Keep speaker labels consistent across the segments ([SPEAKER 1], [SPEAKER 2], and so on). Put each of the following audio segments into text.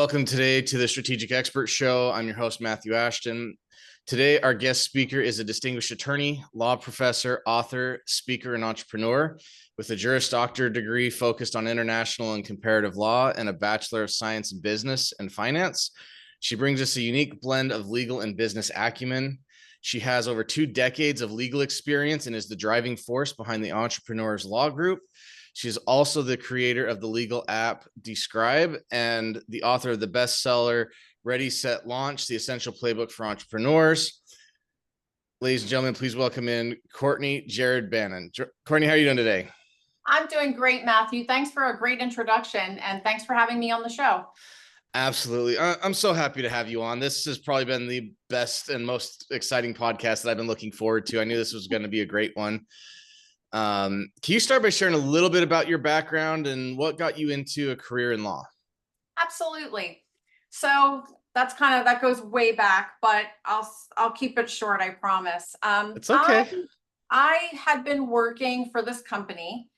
[SPEAKER 1] Welcome today to the Strategic Expert Show. I'm your host, Matthew Ashton. Today, our guest speaker is a distinguished attorney, law professor, author, speaker, and entrepreneur with a Juris Doctor degree focused on international and comparative law and a Bachelor of Science in Business and Finance. She brings us a unique blend of legal and business acumen. She has over 2 decades of legal experience and is the driving force behind the Entrepreneurs Law Group. She's also the creator of the legal app Describe and the author of the bestseller Ready, Set, Launch, the Essential Playbook for Entrepreneurs. Ladies and gentlemen, please welcome in Courtney Jared Bannon. Courtney, how are you doing today?
[SPEAKER 2] I'm doing great, Matthew. Thanks for a great introduction, and thanks for having me on the show.
[SPEAKER 1] Absolutely. I'm so happy to have you on. This has probably been the best and most exciting podcast that I've been looking forward to. I knew this was going to be a great one. Can you start by sharing a little bit about your background and what got you into a career in law?
[SPEAKER 2] Absolutely. So that goes way back, but I'll keep it short, I promise.
[SPEAKER 1] It's okay.
[SPEAKER 2] I had been working for this company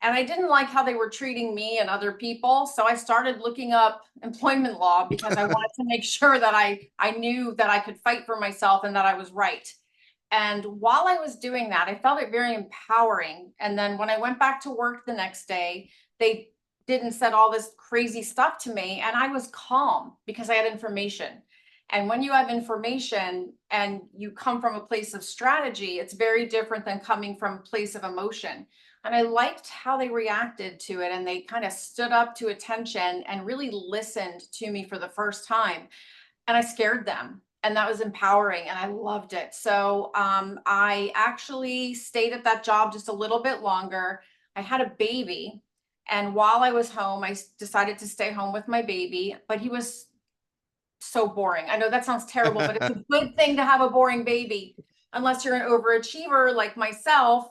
[SPEAKER 2] and I didn't like how they were treating me and other people. So I started looking up employment law because I wanted to make sure that I knew that I could fight for myself and that I was right. And while I was doing that, I felt it very empowering. And then when I went back to work the next day, they didn't said all this crazy stuff to me. And I was calm because I had information. And when you have information and you come from a place of strategy, it's very different than coming from a place of emotion. And I liked how they reacted to it. And they kind of stood up to attention and really listened to me for the first time. And I scared them. And that was empowering and I loved it. So I actually stayed at that job just a little bit longer. I had a baby. And while I was home, I decided to stay home with my baby, but he was so boring. I know that sounds terrible, but it's a good thing to have a boring baby, unless you're an overachiever like myself.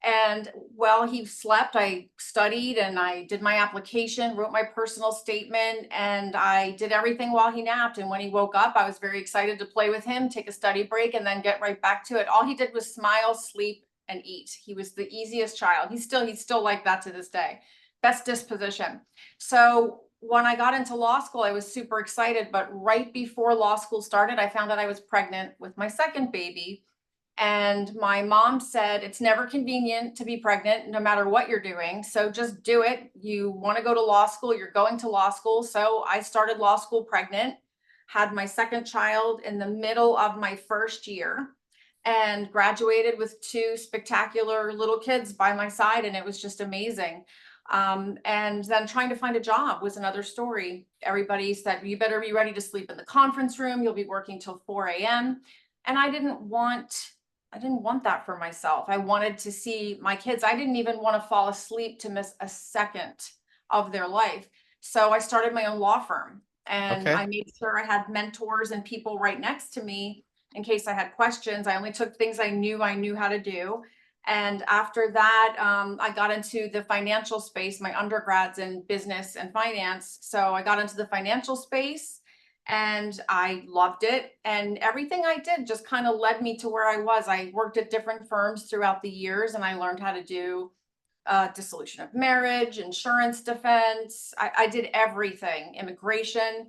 [SPEAKER 2] And while he slept, I studied and I did my application, wrote my personal statement, and I did everything while he napped. And when he woke up, I was very excited to play with him, take a study break, and then get right back to it. All he did was smile, sleep, and eat. He was the easiest child. He's still like that to this day. Best disposition. So when I got into law school, I was super excited. But right before law school started, I found out I was pregnant with my second baby. And my mom said, it's never convenient to be pregnant, no matter what you're doing. So just do it. You want to go to law school, you're going to law school. So I started law school pregnant, had my second child in the middle of my first year, and graduated with 2 spectacular little kids by my side. And it was just amazing. And then trying to find a job was another story. Everybody said, you better be ready to sleep in the conference room. You'll be working till 4 a.m. And I didn't want that for myself. I wanted to see my kids. I didn't even want to fall asleep to miss a second of their life. So I started my own law firm and I made sure I had mentors and people right next to me in case I had questions. I only took things I knew how to do. And after that, I got into the financial space. My undergrad's in business and finance. So I got into the financial space and I loved it. And everything I did just kind of led me to where I was. I worked at different firms throughout the years and I learned how to do dissolution of marriage, insurance defense. I did everything, immigration.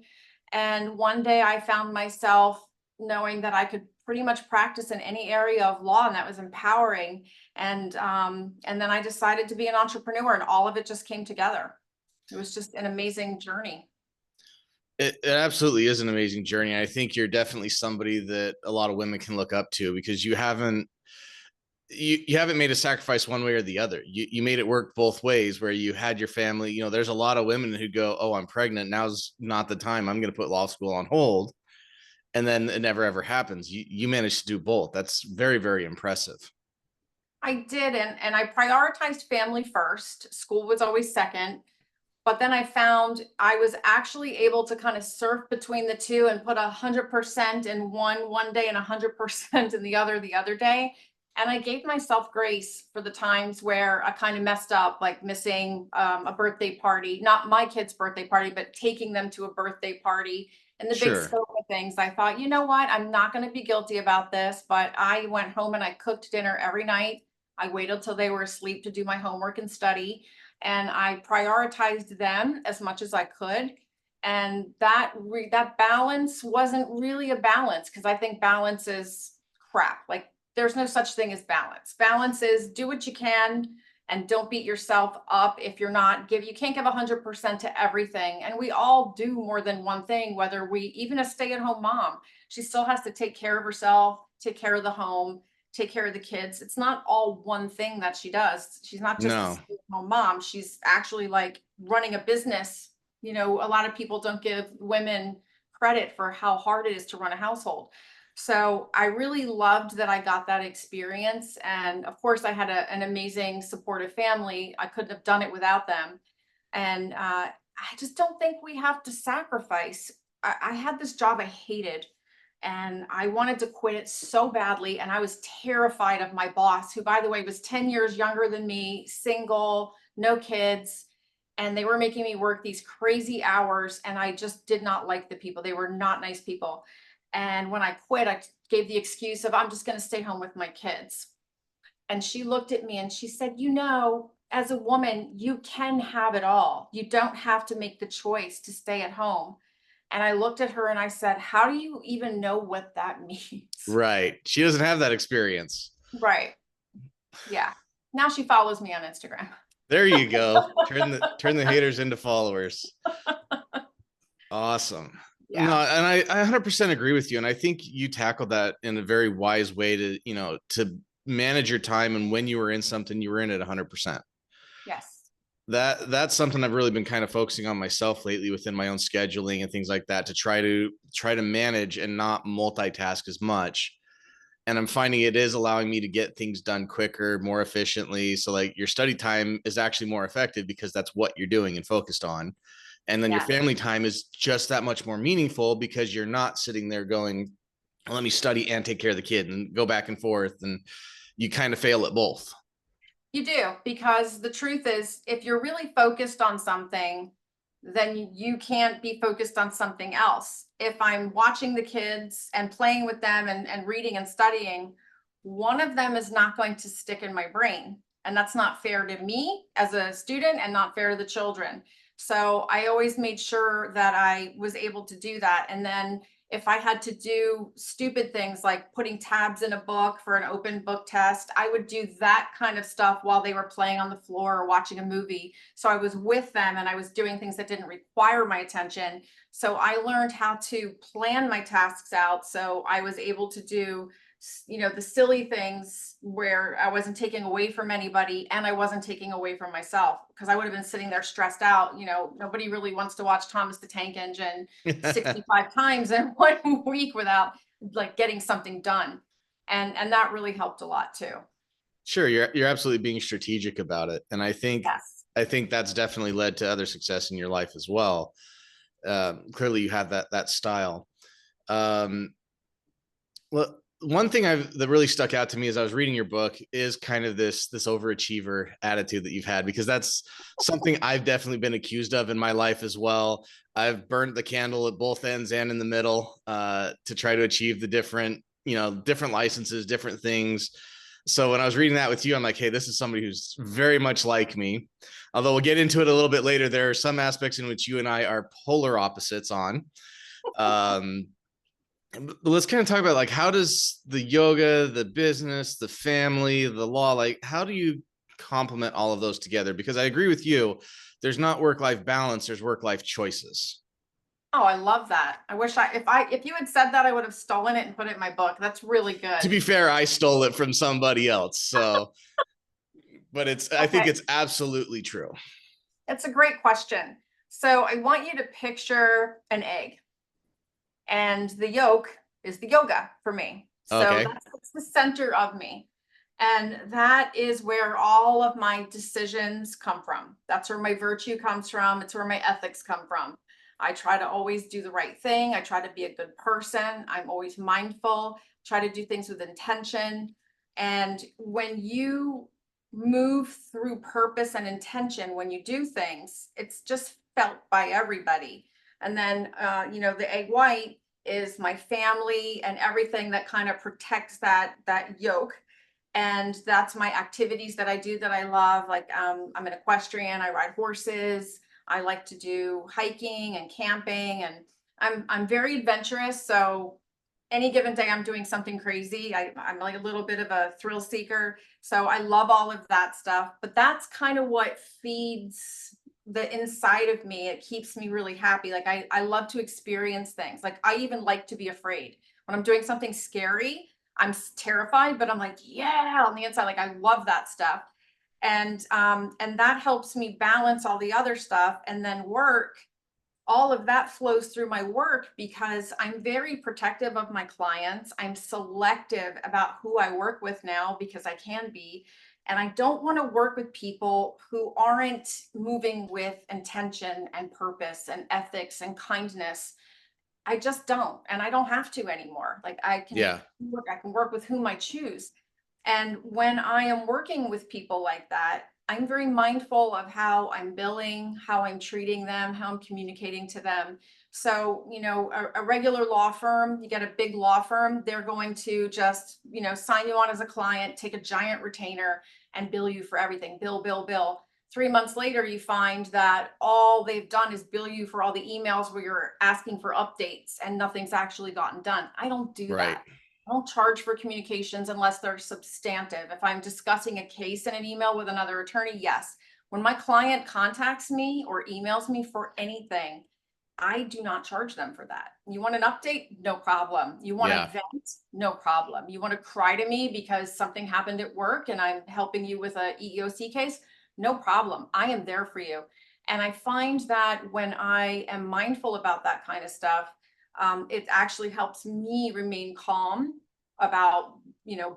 [SPEAKER 2] And one day I found myself knowing that I could pretty much practice in any area of law, and that was empowering. And then I decided to be an entrepreneur, and all of it just came together. It was just an amazing journey.
[SPEAKER 1] It absolutely is an amazing journey. I think you're definitely somebody that a lot of women can look up to because you haven't made a sacrifice one way or the other. You made it work both ways where you had your family. You know, there's a lot of women who go, oh, I'm pregnant. Now's not the time. I'm going to put law school on hold. And then it never, ever happens. You managed to do both. That's very, very impressive.
[SPEAKER 2] I did. And I prioritized family first. School was always second. But then I found I was actually able to kind of surf between the two and put 100% in one day and 100% in the other day. And I gave myself grace for the times where I kind of messed up, like missing a birthday party, not my kid's birthday party, but taking them to a birthday party. And the big scope of things, I thought, you know what, I'm not going to be guilty about this. But I went home and I cooked dinner every night. I waited till they were asleep to do my homework and study. And I prioritized them as much as I could. And that balance wasn't really a balance, because I think balance is crap. Like, there's no such thing as balance. Balance is do what you can and don't beat yourself up if you're not you can't give 100% to everything. And we all do more than one thing, whether even a stay-at-home mom, she still has to take care of herself, take care of the home, take care of the kids. It's not all one thing that she does. She's not just a
[SPEAKER 1] No.
[SPEAKER 2] stay-at-home mom. She's actually like running a business. A lot of people don't give women credit for how hard it is to run a household. So I really loved that I got that experience. And of course, I had an amazing supportive family. I couldn't have done it without them. And I just don't think we have to sacrifice. I had this job I hated, and I wanted to quit it so badly. And I was terrified of my boss, who, by the way, was 10 years younger than me, single, no kids. And they were making me work these crazy hours. And I just did not like the people. They were not nice people. And when I quit, I gave the excuse of, I'm just going to stay home with my kids. And she looked at me and she said, as a woman, you can have it all. You don't have to make the choice to stay at home. And I looked at her and I said, how do you even know what that means?
[SPEAKER 1] Right. She doesn't have that experience.
[SPEAKER 2] Right. Yeah. Now she follows me on Instagram.
[SPEAKER 1] There you go. Turn the haters into followers. Awesome.
[SPEAKER 2] Yeah.
[SPEAKER 1] No, and I 100% agree with you. And I think you tackled that in a very wise way to manage your time. And when you were in something, you were in it 100%.
[SPEAKER 2] Yes.
[SPEAKER 1] That's something I've really been kind of focusing on myself lately within my own scheduling and things like that, to try to manage and not multitask as much. And I'm finding it is allowing me to get things done quicker, more efficiently. So like your study time is actually more effective because that's what you're doing and focused on. And then your family time is just that much more meaningful because you're not sitting there going, let me study and take care of the kid and go back and forth. And you kind of fail at both.
[SPEAKER 2] You do, because the truth is, if you're really focused on something, then you can't be focused on something else. If I'm watching the kids and playing with them and reading and studying, one of them is not going to stick in my brain. And that's not fair to me as a student and not fair to the children. So I always made sure that I was able to do that. And then if I had to do stupid things like putting tabs in a book for an open book test, I would do that kind of stuff while they were playing on the floor or watching a movie. So I was with them and I was doing things that didn't require my attention. So I learned how to plan my tasks out. So I was able to do the silly things where I wasn't taking away from anybody and I wasn't taking away from myself, because I would have been sitting there stressed out. Nobody really wants to watch Thomas the Tank Engine 65 times in 1 week without like getting something done. And that really helped a lot too.
[SPEAKER 1] Sure. You're absolutely being strategic about it. And
[SPEAKER 2] Yes.
[SPEAKER 1] I think that's definitely led to other success in your life as well. Clearly you have that style. Well, one thing that really stuck out to me as I was reading your book is kind of this overachiever attitude that you've had, because that's something I've definitely been accused of in my life as well. I've burned the candle at both ends and in the middle to try to achieve the different licenses, different things. So when I was reading that with you, I'm like, hey, this is somebody who's very much like me. Although we'll get into it a little bit later. There are some aspects in which you and I are polar opposites on. Let's kind of talk about, like, how does the yoga, the business, the family, the law, like, how do you complement all of those together? Because I agree with you. There's not work-life balance. There's work-life choices.
[SPEAKER 2] Oh, I love that. I wish if you had said that, I would have stolen it and put it in my book. That's really good.
[SPEAKER 1] To be fair, I stole it from somebody else. So, but I think it's absolutely true.
[SPEAKER 2] It's a great question. So I want you to picture an egg, and the yolk is the yoga for me. So that's the center of me. And that is where all of my decisions come from. That's where my virtue comes from. It's where my ethics come from. I try to always do the right thing. I try to be a good person. I'm always mindful, try to do things with intention. And when you move through purpose and intention, when you do things, it's just felt by everybody. And then, the egg white is my family and everything that kind of protects that yolk. And that's my activities that I do that I love. Like I'm an equestrian, I ride horses, I like to do hiking and camping, and I'm very adventurous. So any given day I'm doing something crazy. I'm like a little bit of a thrill seeker. So I love all of that stuff. But that's kind of what feeds the inside of me. It keeps me really happy. Like I love to experience things. Like I even like to be afraid. When I'm doing something scary, terrified, but I'm like, yeah, on the inside. Like I love that stuff. And that helps me balance all the other stuff. And then work, all of that flows through my work because I'm very protective of my clients. I'm selective about who I work with now because I can be. And I don't want to work with people who aren't moving with intention and purpose and ethics and kindness. I just don't. And I don't have to anymore. Like
[SPEAKER 1] Yeah.
[SPEAKER 2] I can work with whom I choose. And when I am working with people like that, I'm very mindful of how I'm billing, how I'm treating them, how I'm communicating to them. So, a regular law firm, you get a big law firm, they're going to just, sign you on as a client, take a giant retainer and bill you for everything. Bill, bill, bill. 3 months later, you find that all they've done is bill you for all the emails where you're asking for updates and nothing's actually gotten done. I don't do
[SPEAKER 1] Right.
[SPEAKER 2] that. I don't charge for communications unless they're substantive. If I'm discussing a case in an email with another attorney, yes. When my client contacts me or emails me for anything, I do not charge them for that. You want an update? No problem. You want
[SPEAKER 1] Yeah.
[SPEAKER 2] to vent? No problem. You want to cry to me because something happened at work and I'm helping you with a EEOC case? No problem. I am there for you. And I find that when I am mindful about that kind of stuff, it actually helps me remain calm about,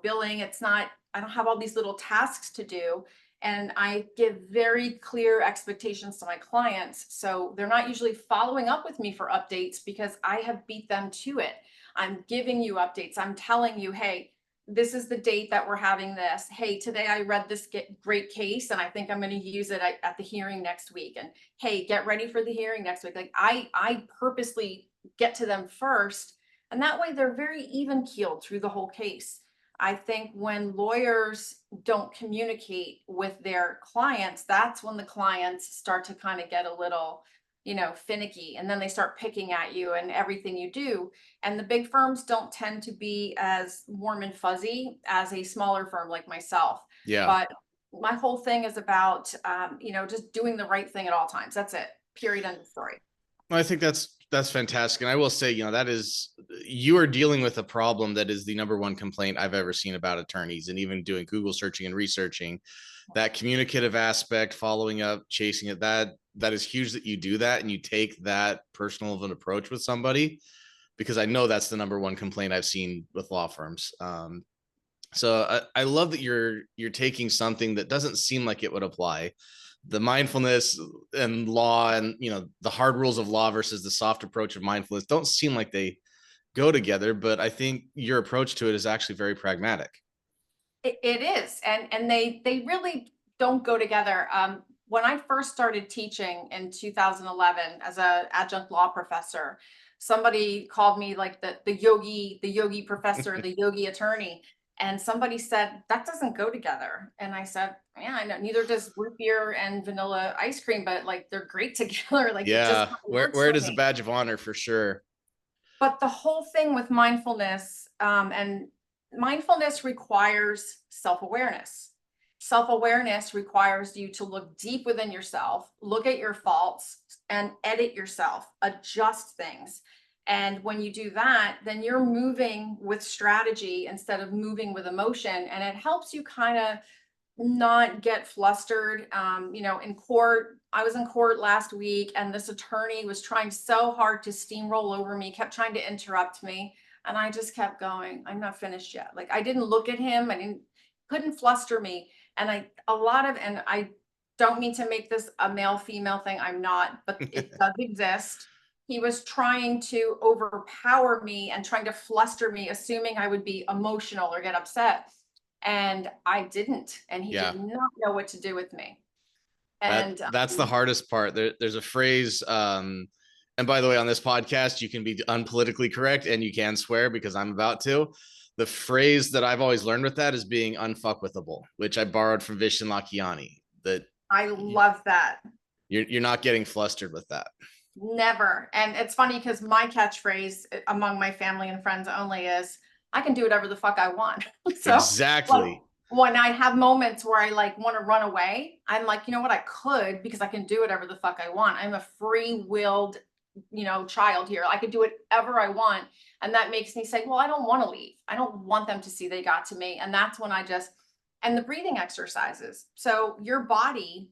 [SPEAKER 2] billing. I don't have all these little tasks to do. And I give very clear expectations to my clients. So they're not usually following up with me for updates because I have beat them to it. I'm giving you updates. I'm telling you, hey, this is the date that we're having this. Hey, today I read this great case and I think I'm going to use it at the hearing next week. And hey, get ready for the hearing next week. Like I purposely get to them first. And that way they're very even keeled through the whole case. I think when lawyers don't communicate with their clients, that's when the clients start to kind of get a little, finicky, and then they start picking at you and everything you do. And the big firms don't tend to be as warm and fuzzy as a smaller firm like myself.
[SPEAKER 1] Yeah.
[SPEAKER 2] But my whole thing is about, just doing the right thing at all times. That's it. Period. End of story.
[SPEAKER 1] I think that's fantastic. And I will say, you are dealing with a problem that is the number one complaint I've ever seen about attorneys, and even doing Google searching and researching that communicative aspect, following up, chasing it. That is huge that you do that and you take that personal of an approach with somebody, because I know that's the number one complaint I've seen with law firms. So I love that you're taking something that doesn't seem like it would apply, the mindfulness and law, and the hard rules of law versus the soft approach of mindfulness don't seem like they go together, but I think your approach to it is actually very pragmatic.
[SPEAKER 2] It is, and they really don't go together. When I first started teaching in 2011 as a adjunct law professor, somebody called me like the yogi professor, the yogi attorney, and somebody said that doesn't go together. And I said, yeah, I know, neither does root beer and vanilla ice cream, but like they're great together. Like it just
[SPEAKER 1] Yeah,
[SPEAKER 2] kind of works
[SPEAKER 1] where
[SPEAKER 2] for
[SPEAKER 1] it is a
[SPEAKER 2] me.
[SPEAKER 1] badge of honor for sure.
[SPEAKER 2] But the whole thing with mindfulness, and mindfulness requires self-awareness. Self-awareness requires you to look deep within yourself, look at your faults, and edit yourself, adjust things. And when you do that, then you're moving with strategy instead of moving with emotion. And it helps you kind of not get flustered. In court, I was in court last week and this attorney was trying so hard to steamroll over me, kept trying to interrupt me. And I just kept going, I'm not finished yet. Like I didn't look at him. Couldn't fluster me. And I don't mean to make this a male female thing. I'm not, but it does exist. He was trying to overpower me and trying to fluster me, assuming I would be emotional or get upset. And I didn't, and he
[SPEAKER 1] Yeah,
[SPEAKER 2] did not know what to do with me.
[SPEAKER 1] that
[SPEAKER 2] And
[SPEAKER 1] that's the hardest part. There's a phrase, and by the way, on this podcast you can be unpolitically correct and you can swear, because I'm about to. The phrase that I've always learned with that is being unfuckwithable, which I borrowed from Vishen Lakhiani. That
[SPEAKER 2] I love that.
[SPEAKER 1] You're not getting flustered with that.
[SPEAKER 2] Never. And it's funny because my catchphrase among my family and friends only is, I can do whatever the fuck I want. So like
[SPEAKER 1] Exactly.
[SPEAKER 2] when I have moments where I like want to run away, I'm like, you know what, I could, because I can do whatever the fuck I want. I'm a free-willed, child here. I could do whatever I want. And that makes me say, well, I don't want to leave. I don't want them to see they got to me. And that's when and the breathing exercises. So your body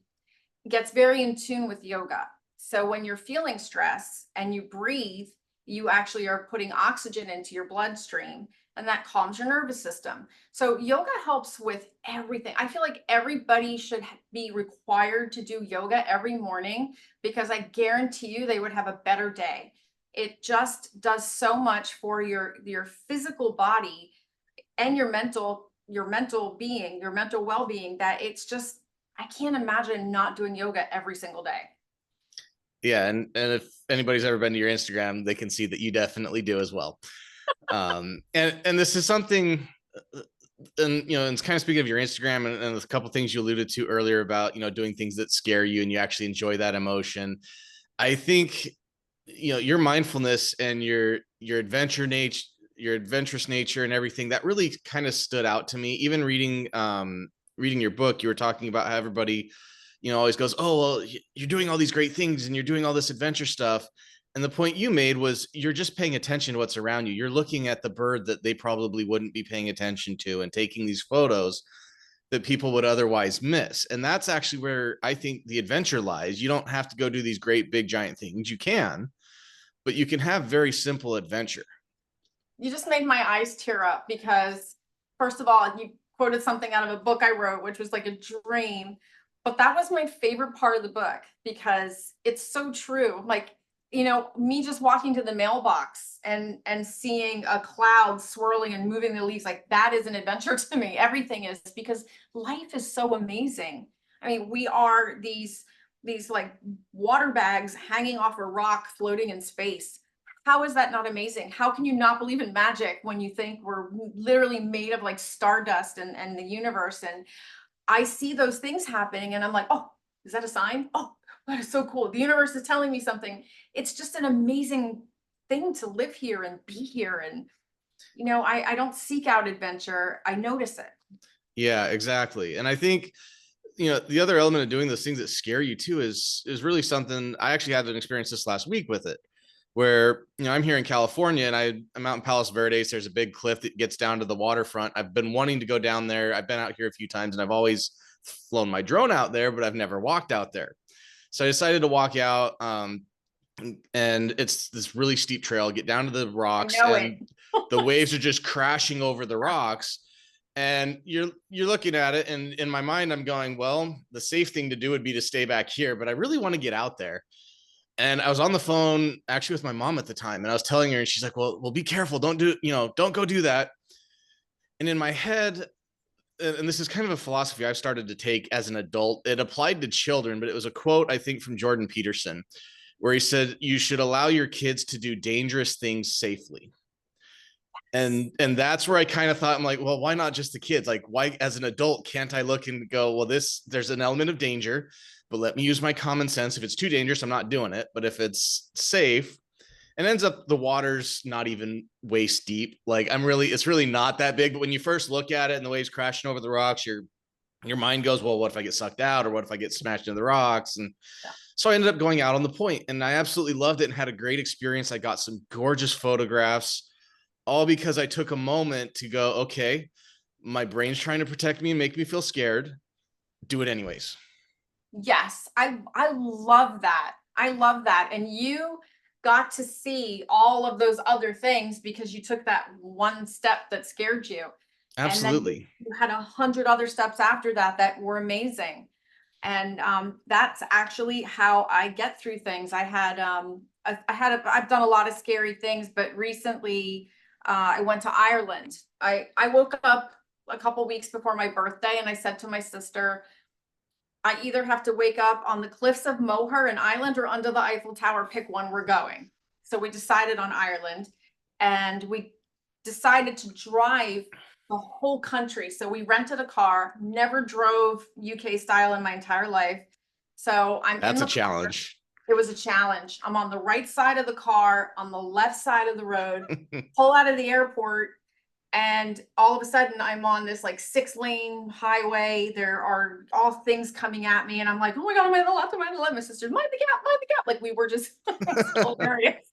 [SPEAKER 2] gets very in tune with yoga. So when you're feeling stress and you breathe, you actually are putting oxygen into your bloodstream, and that calms your nervous system. So yoga helps with everything. I feel like everybody should be required to do yoga every morning, because I guarantee you they would have a better day. It just does so much for your physical body and your mental being, your mental well-being, that it's just, I can't imagine not doing yoga every single day.
[SPEAKER 1] Yeah, and if anybody's ever been to your Instagram, they can see that you definitely do as well. And this is something, and it's kind of speaking of your Instagram, and a couple things you alluded to earlier about doing things that scare you and you actually enjoy that emotion. I think your mindfulness and your adventurous nature and everything that really kind of stood out to me. Even reading your book, you were talking about how everybody always goes, oh well, you're doing all these great things and you're doing all this adventure stuff, and the point you made was you're just paying attention to what's around you. You're looking at the bird that they probably wouldn't be paying attention to and taking these photos that people would otherwise miss. And that's actually where I think the adventure lies. You don't have to go do these great big giant things. You can, but you can have very simple adventure.
[SPEAKER 2] You just made my eyes tear up, because first of all, you quoted something out of a book I wrote, which was like a dream. But that was my favorite part of the book, because it's so true. Like, me just walking to the mailbox and seeing a cloud swirling and moving the leaves, like that is an adventure to me. Everything is, because life is so amazing. I mean, we are these like water bags hanging off a rock floating in space. How is that not amazing? How can you not believe in magic when you think we're literally made of like stardust and the universe? And I see those things happening and I'm like, oh, is that a sign? Oh, that is so cool. The universe is telling me something. It's just an amazing thing to live here and be here. And, I don't seek out adventure. I notice it.
[SPEAKER 1] Yeah, exactly. And I think the other element of doing those things that scare you too is really something. I actually had an experience this last week with it, where I'm here in California and I'm out in Palos Verdes. There's a big cliff that gets down to the waterfront. I've been wanting to go down there. I've been out here a few times and I've always flown my drone out there, but I've never walked out there. So I decided to walk out. And it's this really steep trail, get down to the rocks, and the waves are just crashing over the rocks. And you're looking at it, and in my mind I'm going, well, the safe thing to do would be to stay back here, but I really want to get out there. And I was on the phone actually with my mom at the time, and I was telling her, and she's like, well, be careful, don't go do that. And in my head, and this is kind of a philosophy I've started to take as an adult, it applied to children, but it was a quote, I think, from Jordan Peterson, where he said, you should allow your kids to do dangerous things safely. And that's where I kind of thought, I'm like, well, why not just the kids? Like, why as an adult can't I look and go, well, there's an element of danger, but let me use my common sense. If it's too dangerous, I'm not doing it. But if it's safe, and ends up the water's not even waist deep, like it's really not that big. But when you first look at it and the waves crashing over the rocks, your mind goes, well, what if I get sucked out, or what if I get smashed into the rocks? And so I ended up going out on the point, and I absolutely loved it and had a great experience. I got some gorgeous photographs, all because I took a moment to go, okay, my brain's trying to protect me and make me feel scared. Do it anyways.
[SPEAKER 2] Yes, I love that. I love that. And you got to see all of those other things because you took that one step that scared you. And then
[SPEAKER 1] Absolutely.
[SPEAKER 2] you had 100 other steps after that that were amazing. And that's actually how I get through things. I've done a lot of scary things, but recently I went to Ireland. I woke up a couple weeks before my birthday and I said to my sister, I either have to wake up on the cliffs of Moher in Ireland or under the Eiffel Tower. Pick one, we're going. So we decided on Ireland, and we decided to drive the whole country. So we rented a car, never drove UK style in my entire life. So I'm
[SPEAKER 1] That's
[SPEAKER 2] in
[SPEAKER 1] a
[SPEAKER 2] the car.
[SPEAKER 1] challenge.
[SPEAKER 2] It was a challenge. I'm on the right side of the car, on the left side of the road, pull out of the airport, and all of a sudden I'm on this like 6-lane highway. There are all things coming at me, and I'm like, oh my God, am I on the left? Am I on the left? My sister's, mind the gap, mind the gap. Like we were just hilarious.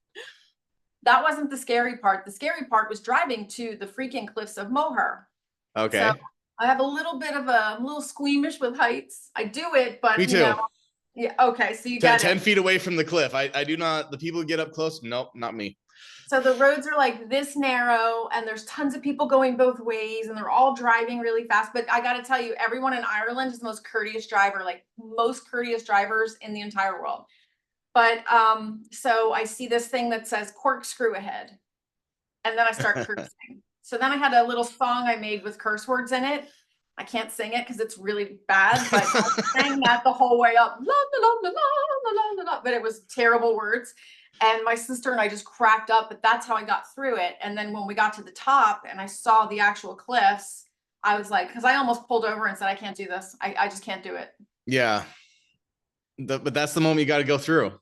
[SPEAKER 2] That wasn't the scary part. The scary part was driving to the freaking cliffs of Moher. So
[SPEAKER 1] Okay.
[SPEAKER 2] I have a little bit of a little squeamish with heights. I do it,
[SPEAKER 1] Me
[SPEAKER 2] but
[SPEAKER 1] too.
[SPEAKER 2] yeah, okay, so you
[SPEAKER 1] 10,
[SPEAKER 2] get
[SPEAKER 1] 10
[SPEAKER 2] it.
[SPEAKER 1] feet away from the cliff. I do not, the people who get up close. Nope, not me.
[SPEAKER 2] So the roads are like this narrow, and there's tons of people going both ways, and they're all driving really fast. But I got to tell you, everyone in Ireland is the most courteous driver, like most courteous drivers in the entire world. But so I see this thing that says corkscrew ahead, and then I start cursing. So then I had a little song I made with curse words in it. I can't sing it because it's really bad, but I sang that the whole way up. La, la, la, la, la, la, la, but it was terrible words. And my sister and I just cracked up, but that's how I got through it. And then when we got to the top and I saw the actual cliffs, I was like, because I almost pulled over and said, I can't do this. I just can't do it.
[SPEAKER 1] Yeah. But that's the moment you got to go through.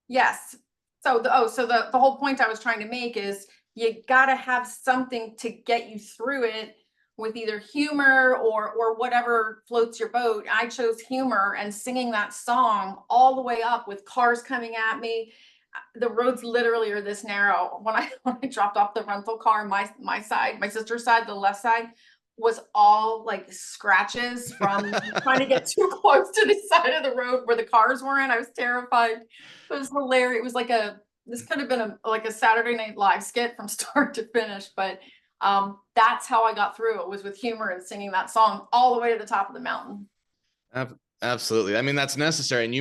[SPEAKER 2] Yes. So the whole point I was trying to make is you got to have something to get you through it with either humor or whatever floats your boat. I chose humor and singing that song all the way up with cars coming at me. The roads literally are this narrow. When I dropped off the rental car, my side, my sister's side, the left side was all like scratches from trying to get too close to the side of the road where the cars were in. I was terrified. It was hilarious. It was like this could have been like a Saturday Night Live skit from start to finish, but that's how I got through it, was with humor and singing that song all the way to the top of the mountain.
[SPEAKER 1] Absolutely. I mean, that's necessary. And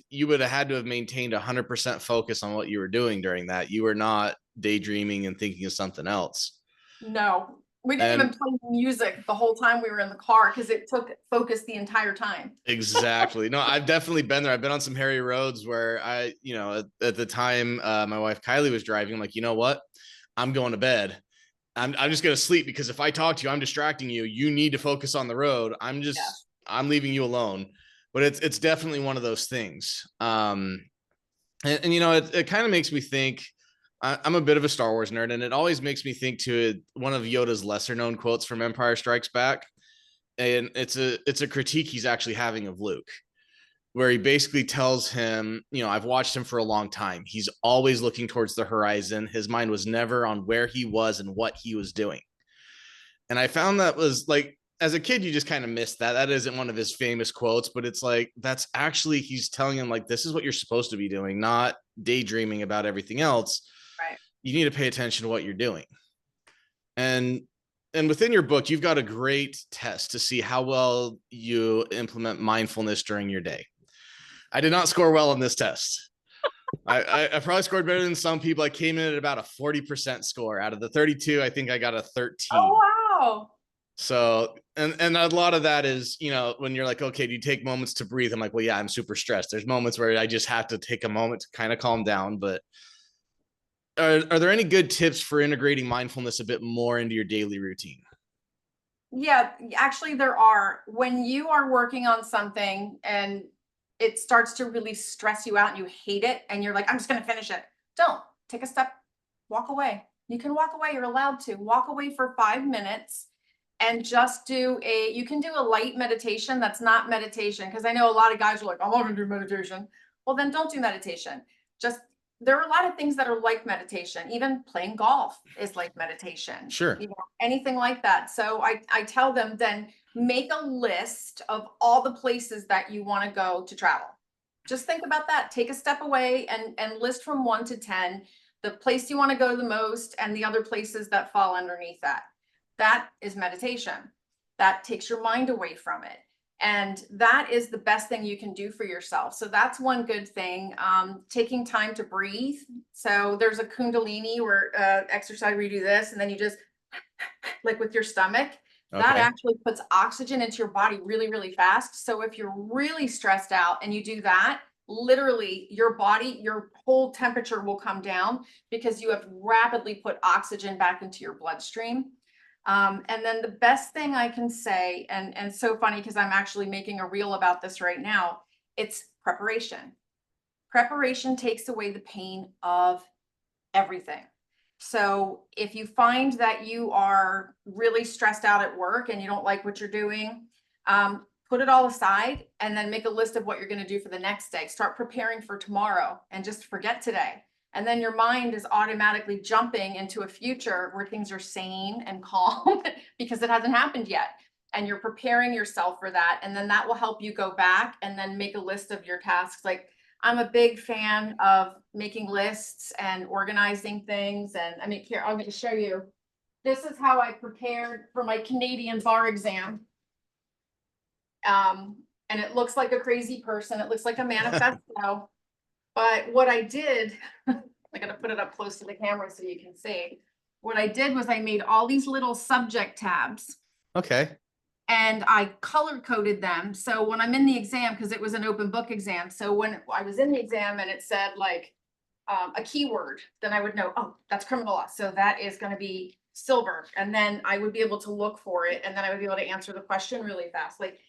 [SPEAKER 1] you would have had to have maintained 100% focus on what you were doing during that. You were not daydreaming and thinking of something else.
[SPEAKER 2] No, we didn't even play music the whole time we were in the car because it took focus the entire time.
[SPEAKER 1] Exactly. No, I've definitely been there. I've been on some hairy roads where at the time my wife Kylie was driving, I'm like, you know what? I'm going to bed. I'm just going to sleep because if I talk to you, I'm distracting you. You need to focus on the road. I'm leaving you alone. But it's definitely one of those things. And it kind of makes me think. I'm a bit of a Star Wars nerd, and it always makes me think to one of Yoda's lesser known quotes from Empire Strikes Back. And it's a critique he's actually having of Luke, where he basically tells him, I've watched him for a long time. He's always looking towards the horizon. His mind was never on where he was and what he was doing. And I found that was like, as a kid, you just kind of missed that. That isn't one of his famous quotes, but it's like, that's actually, he's telling him like, this is what you're supposed to be doing, not daydreaming about everything else.
[SPEAKER 2] Right.
[SPEAKER 1] You need to pay attention to what you're doing. And within your book, you've got a great test to see how well you implement mindfulness during your day. I did not score well on this test. I probably scored better than some people. I came in at about a 40% score. Out of the 32, I think I got a 13.
[SPEAKER 2] Oh, wow.
[SPEAKER 1] So, and a lot of that is, when you're like, okay, do you take moments to breathe? I'm like, well, yeah, I'm super stressed. There's moments where I just have to take a moment to kind of calm down. But are there any good tips for integrating mindfulness a bit more into your daily routine?
[SPEAKER 2] Yeah, actually there are. When you are working on something and it starts to really stress you out and you hate it and you're like, I'm just going to finish it. Don't. Take a step, walk away. You can walk away. You're allowed to walk away for 5 minutes and just you can do a light meditation. That's not meditation. Because I know a lot of guys are like, I'm not going to do meditation. Well, then don't do meditation. There are a lot of things that are like meditation. Even playing golf is like meditation.
[SPEAKER 1] Sure.
[SPEAKER 2] Anything like that. So I tell them, then make a list of all the places that you want to go to travel. Just think about that. Take a step away and list from 1 to 10 the place you want to go the most and the other places that fall underneath that. That is meditation. That takes your mind away from it. And that is the best thing you can do for yourself. So that's one good thing. Taking time to breathe. So there's a Kundalini where exercise where you do this and then you just like with your stomach. Okay. That actually puts oxygen into your body really, really fast. So if you're really stressed out and you do that, literally your body, your whole temperature will come down because you have rapidly put oxygen back into your bloodstream. And then the best thing I can say, and so funny because I'm actually making a reel about this right now, it's preparation. Preparation takes away the pain of everything. So if you find that you are really stressed out at work and you don't like what you're doing, put it all aside and then make a list of what you're going to do for the next day. Start preparing for tomorrow and just forget today. And then your mind is automatically jumping into a future where things are sane and calm because it hasn't happened yet. And you're preparing yourself for that. And then that will help you go back and then make a list of your tasks. Like, I'm a big fan of making lists and organizing things. And I mean, here, I'm going to show you. This is how I prepared for my Canadian bar exam. And it looks like a crazy person. It looks like a manifesto. But what I did, I got to put it up close to the camera so you can see. What I did was I made all these little subject tabs.
[SPEAKER 1] Okay.
[SPEAKER 2] And I color coded them. So when I'm in the exam, because it was an open book exam. So when I was in the exam and it said like a keyword, then I would know, oh, that's criminal law. So that is going to be silver. And then I would be able to look for it. And then I would be able to answer the question really fast. Like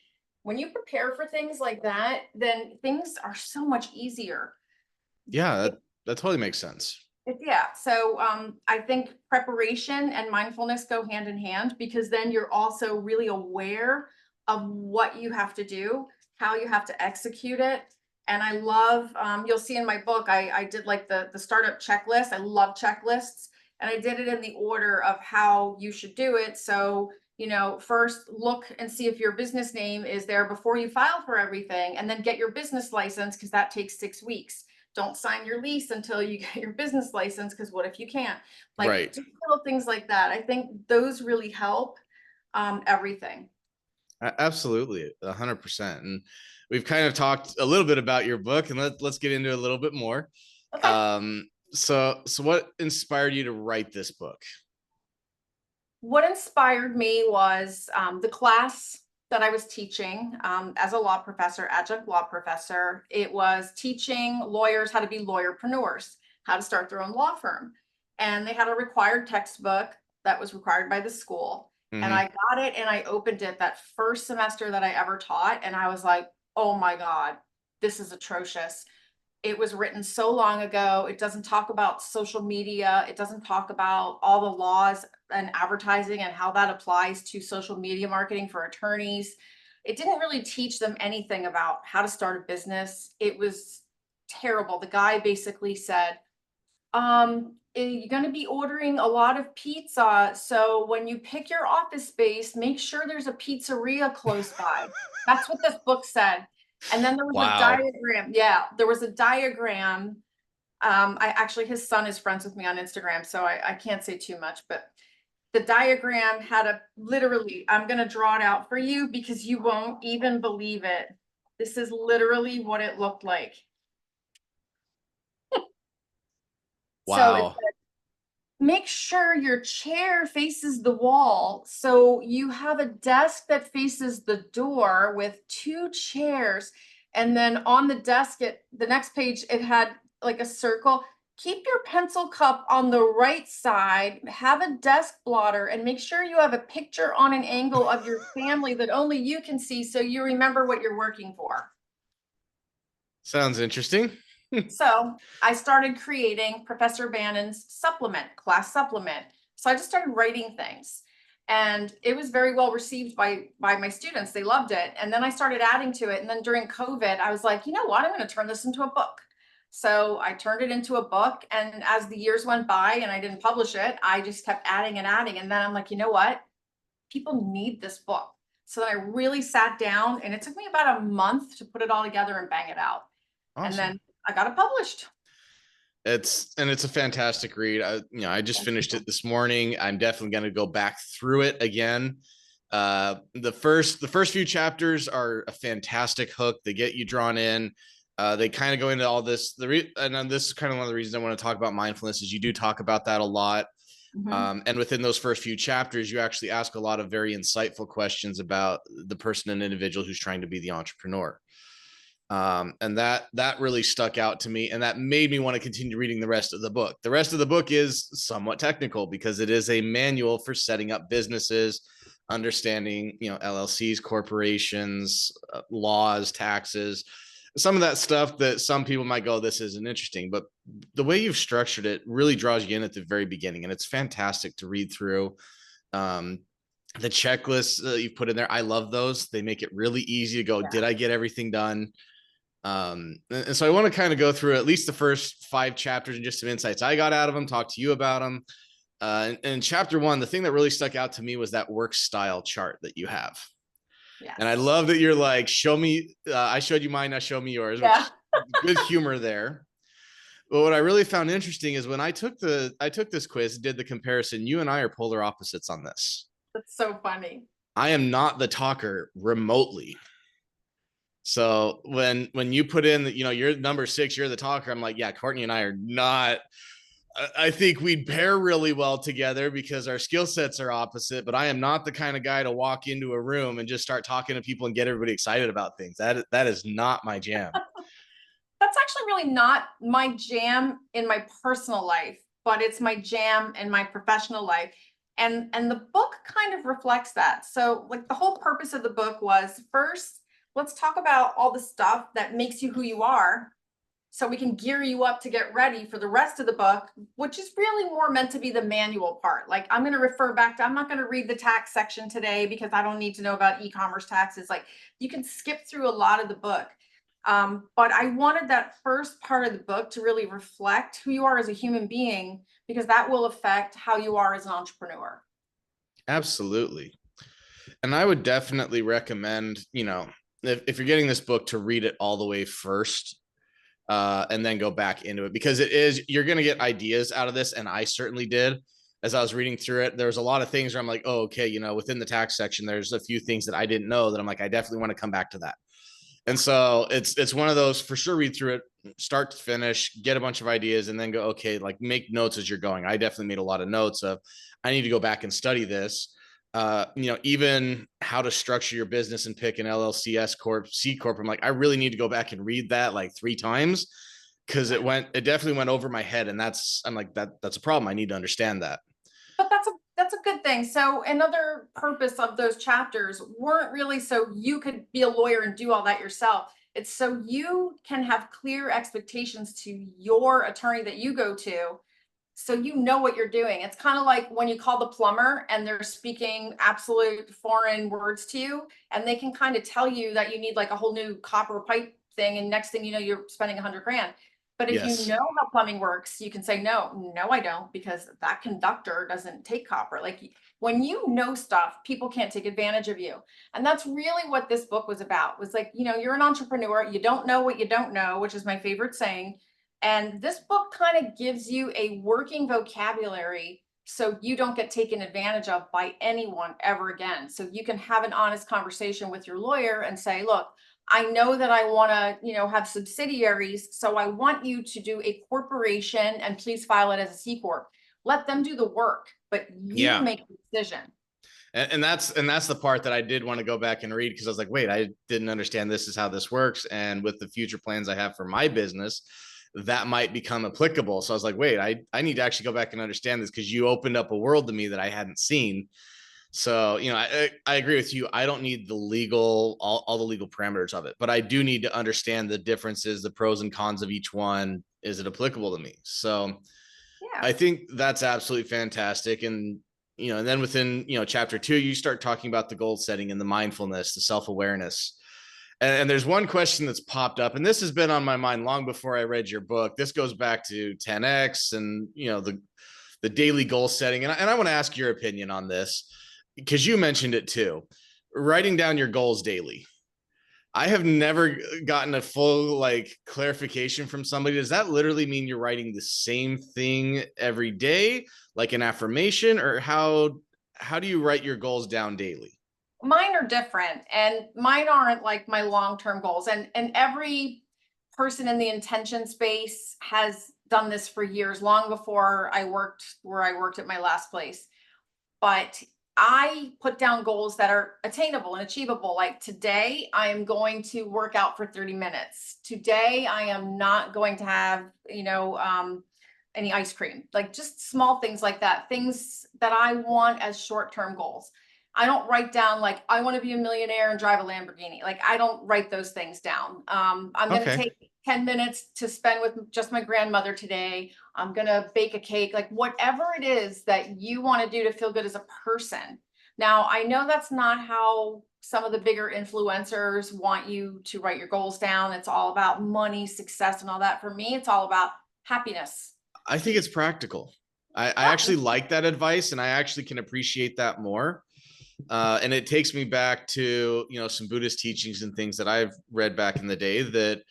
[SPEAKER 2] when you prepare for things like that, then things are so much easier.
[SPEAKER 1] Yeah, that totally makes sense.
[SPEAKER 2] Yeah. So I think preparation and mindfulness go hand in hand, because then you're also really aware of what you have to do, how you have to execute it. And I love, you'll see in my book, I did like the startup checklist. I love checklists, and I did it in the order of how you should do it. So, you know, first look and see if your business name is there before you file for everything, and then get your business license, because that takes 6 weeks. Don't sign your lease until you get your business license, because what if you can't? Like,
[SPEAKER 1] Right.
[SPEAKER 2] just little things like that. I think those really help everything.
[SPEAKER 1] Absolutely, 100%. And we've kind of talked a little bit about your book, and let's get into it a little bit more.
[SPEAKER 2] Okay.
[SPEAKER 1] So what inspired you to write this book?
[SPEAKER 2] What inspired me was the class that I was teaching as a law professor, adjunct law professor. It was teaching lawyers how to be lawyerpreneurs, how to start their own law firm. And they had a required textbook that was required by the school. And
[SPEAKER 1] Mm-hmm.
[SPEAKER 2] I got it and I opened it that first semester that I ever taught. And I was like, oh my God, this is atrocious. It was written so long ago. It doesn't talk about social media. It doesn't talk about all the laws and advertising and how that applies to social media marketing for attorneys. It didn't really teach them anything about how to start a business. It was terrible. The guy basically said, you're going to be ordering a lot of pizza. So when you pick your office space, make sure there's a pizzeria close by. That's what this book said. And then there was a
[SPEAKER 1] Wow.
[SPEAKER 2] diagram. Yeah, there was a diagram. His son is friends with me on Instagram, so I can't say too much, but the diagram had literally, I'm going to draw it out for you because you won't even believe it. This is literally what it looked like. So it
[SPEAKER 1] Wow.
[SPEAKER 2] said, make sure your chair faces the wall. So you have a desk that faces the door with 2 chairs. And then on the desk, the next page, it had like a circle. Keep your pencil cup on the right side, have a desk blotter, and make sure you have a picture on an angle of your family that only you can see, so you remember what you're working for.
[SPEAKER 1] Sounds interesting.
[SPEAKER 2] So I started creating Professor Bannon's class supplement. So I just started writing things, and it was very well received by my students. They loved it. And then I started adding to it. And then during COVID, I was like, you know what? I'm going to turn this into a book. So I turned it into a book. And as the years went by and I didn't publish it, I just kept adding and adding. And then I'm like, you know what? People need this book. So I really sat down, and it took me about a month to put it all together and bang it out.
[SPEAKER 1] Awesome.
[SPEAKER 2] And then I got it published.
[SPEAKER 1] It's a fantastic read. I just finished it this morning. I'm definitely going to go back through it again. The first few chapters are a fantastic hook. They get you drawn in. They kind of go into all this. And this is kind of one of the reasons I want to talk about mindfulness, is you do talk about that a lot.
[SPEAKER 2] Mm-hmm.
[SPEAKER 1] And within those first few chapters, you actually ask a lot of very insightful questions about the person and individual who's trying to be the entrepreneur. And that really stuck out to me, and that made me want to continue reading the rest of the book. The rest of the book is somewhat technical because it is a manual for setting up businesses, understanding, LLCs, corporations, laws, taxes. some of that stuff that some people might go, this isn't interesting, but the way you've structured it really draws you in at the very beginning. And it's fantastic to read through. Um, the checklists that you've put in there, I love those. They make it really easy to go,
[SPEAKER 2] Yeah.
[SPEAKER 1] did I get everything done? And so I want to kind of go through at least the first 5 chapters and just some insights I got out of them, talk to you about them. And chapter 1, the thing that really stuck out to me was that work style chart that you have. And I
[SPEAKER 2] Yes.
[SPEAKER 1] love that you're like, show me, I showed you mine, now show me yours,
[SPEAKER 2] Yeah.
[SPEAKER 1] which good humor there. But what I really found interesting is when I took this quiz, did the comparison, you and I are polar opposites on this.
[SPEAKER 2] That's so funny.
[SPEAKER 1] I am not the talker remotely. So when you put in that, you're number 6, you're the talker, I'm like, yeah, Courtney and I are not. I think we'd pair really well together because our skill sets are opposite, but I am not the kind of guy to walk into a room and just start talking to people and get everybody excited about things. That is not my jam.
[SPEAKER 2] That's actually really not my jam in my personal life, but it's my jam in my professional life. And the book kind of reflects that. So like the whole purpose of the book was, first, let's talk about all the stuff that makes you who you are, so we can gear you up to get ready for the rest of the book, which is really more meant to be the manual part. Like I'm going to refer back to, I'm not going to read the tax section today because I don't need to know about e-commerce taxes. Like you can skip through a lot of the book. But I wanted that first part of the book to really reflect who you are as a human being, because that will affect how you are as an entrepreneur.
[SPEAKER 1] Absolutely. And I would definitely recommend, if you're getting this book, to read it all the way first, and then go back into it, because you're going to get ideas out of this. And I certainly did. As I was reading through it, there was a lot of things where I'm like, oh, okay, within the tax section, there's a few things that I didn't know that I'm like, I definitely want to come back to that. And so it's one of those, for sure, read through it, start to finish, get a bunch of ideas, and then go, okay, like make notes as you're going. I definitely made a lot of notes of, I need to go back and study this. Even how to structure your business and pick an LLC, S Corp, C Corp. I'm like, I really need to go back and read that like 3 times, because it definitely went over my head. And I'm like, that's a problem. I need to understand that.
[SPEAKER 2] But that's a good thing. So another purpose of those chapters weren't really so you could be a lawyer and do all that yourself. It's so you can have clear expectations to your attorney that you go to, so you know what you're doing. It's kind of like when you call the plumber and they're speaking absolute foreign words to you, and they can kind of tell you that you need like a whole new copper pipe thing, and next thing you know, you're spending 100 grand. But if you
[SPEAKER 1] Yes.
[SPEAKER 2] know how plumbing works, you can say, no, I don't, because that conductor doesn't take copper. Like when you know stuff, people can't take advantage of you. And that's really what this book was about, was like, you're an entrepreneur, you don't know what you don't know, which is my favorite saying. And this book kind of gives you a working vocabulary so you don't get taken advantage of by anyone ever again. So you can have an honest conversation with your lawyer and say, look, I know that I want to, have subsidiaries. So I want you to do a corporation and please file it as a C Corp. Let them do the work, but you
[SPEAKER 1] Yeah.
[SPEAKER 2] make the decision.
[SPEAKER 1] And that's the part that I did want to go back and read, because I was like, wait, I didn't understand this is how this works. And with the future plans I have for my business, that might become applicable. So I was like, wait, I need to actually go back and understand this, because you opened up a world to me that I hadn't seen. So, I agree with you. I don't need the legal, all the legal parameters of it, but I do need to understand the differences, the pros and cons of each one. Is it applicable to me? So
[SPEAKER 2] Yeah.
[SPEAKER 1] I think that's absolutely fantastic. And, and then within, chapter 2, you start talking about the goal setting and the mindfulness, the self-awareness. And there's one question that's popped up, and this has been on my mind long before I read your book. This goes back to 10X and, the daily goal setting. And I want to ask your opinion on this, because you mentioned it too, writing down your goals daily. I have never gotten a full clarification from somebody. Does that literally mean you're writing the same thing every day, like an affirmation, or how do you write your goals down daily?
[SPEAKER 2] Mine are different, and mine aren't like my long-term goals. And every person in the intention space has done this for years, long before I worked where I worked at my last place. But I put down goals that are attainable and achievable. Like today, I am going to work out for 30 minutes. Today, I am not going to have, any ice cream. Like just small things like that, things that I want as short-term goals. I don't write down like, I want to be a millionaire and drive a Lamborghini. Like, I don't write those things down. I'm going to
[SPEAKER 1] Okay.
[SPEAKER 2] take 10 minutes to spend with just my grandmother today. I'm going to bake a cake, like whatever it is that you want to do to feel good as a person. Now, I know that's not how some of the bigger influencers want you to write your goals down. It's all about money, success, and all that. For me, it's all about happiness.
[SPEAKER 1] I think it's practical. I
[SPEAKER 2] Yeah.
[SPEAKER 1] actually like that advice, and I actually can appreciate that more. And it takes me back to, some Buddhist teachings and things that I've read back in the day that,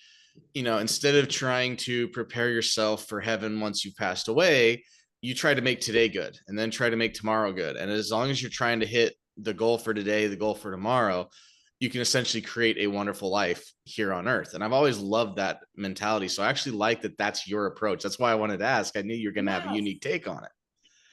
[SPEAKER 1] instead of trying to prepare yourself for heaven once you've passed away, you try to make today good and then try to make tomorrow good. And as long as you're trying to hit the goal for today, the goal for tomorrow, you can essentially create a wonderful life here on earth. And I've always loved that mentality. So I actually like that that's your approach. That's why I wanted to ask. I knew you're going to have a
[SPEAKER 2] Yes.
[SPEAKER 1] unique take on it.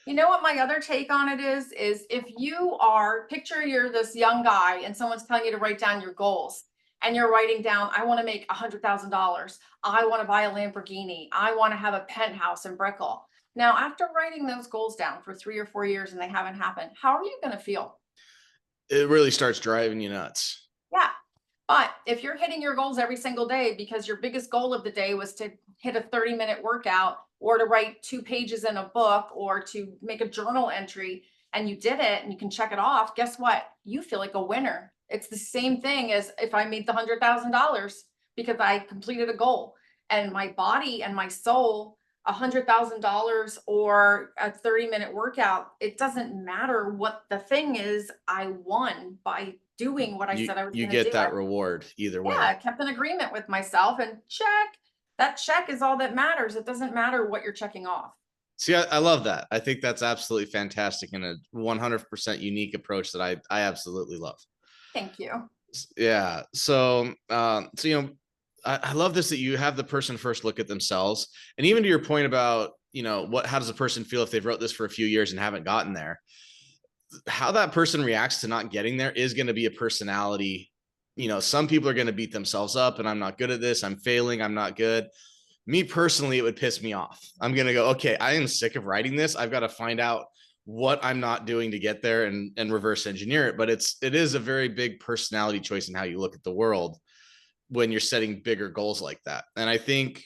[SPEAKER 2] You know what my other take on it is if you are, picture you're this young guy and someone's telling you to write down your goals and you're writing down, I want to make $100,000. I want to buy a Lamborghini. I want to have a penthouse in Brickell. Now, after writing those goals down for 3 or 4 years and they haven't happened, how are you going to feel?
[SPEAKER 1] It really starts driving you nuts.
[SPEAKER 2] Yeah. But if you're hitting your goals every single day because your biggest goal of the day was to hit a 30-minute workout or to write 2 pages in a book or to make a journal entry and you did it and you can check it off, guess what? You feel like a winner. It's the same thing as if I made the $100,000 because I completed a goal, and my body and my soul, $100,000 or a 30-minute workout, it doesn't matter what the thing is. I won by doing what I
[SPEAKER 1] You
[SPEAKER 2] said I was
[SPEAKER 1] you
[SPEAKER 2] going to
[SPEAKER 1] get
[SPEAKER 2] do.
[SPEAKER 1] that reward either
[SPEAKER 2] Yeah, I
[SPEAKER 1] way.
[SPEAKER 2] kept an agreement with myself and check. That check is all that matters. It doesn't matter what you're checking off.
[SPEAKER 1] See, I love that. I think that's absolutely fantastic and a 100% unique approach that I absolutely love.
[SPEAKER 2] Thank you.
[SPEAKER 1] Yeah. So I love this that you have the person first look at themselves, and even to your point about how does a person feel if they've wrote this for a few years and haven't gotten there. How that person reacts to not getting there is going to be a personality. Some people are going to beat themselves up, and I'm not good at this. I'm failing. I'm not good. Me personally, it would piss me off. I'm going to go, okay, I am sick of writing this. I've got to find out what I'm not doing to get there and reverse engineer it. But it is a very big personality choice in how you look at the world when you're setting bigger goals like that. And I think,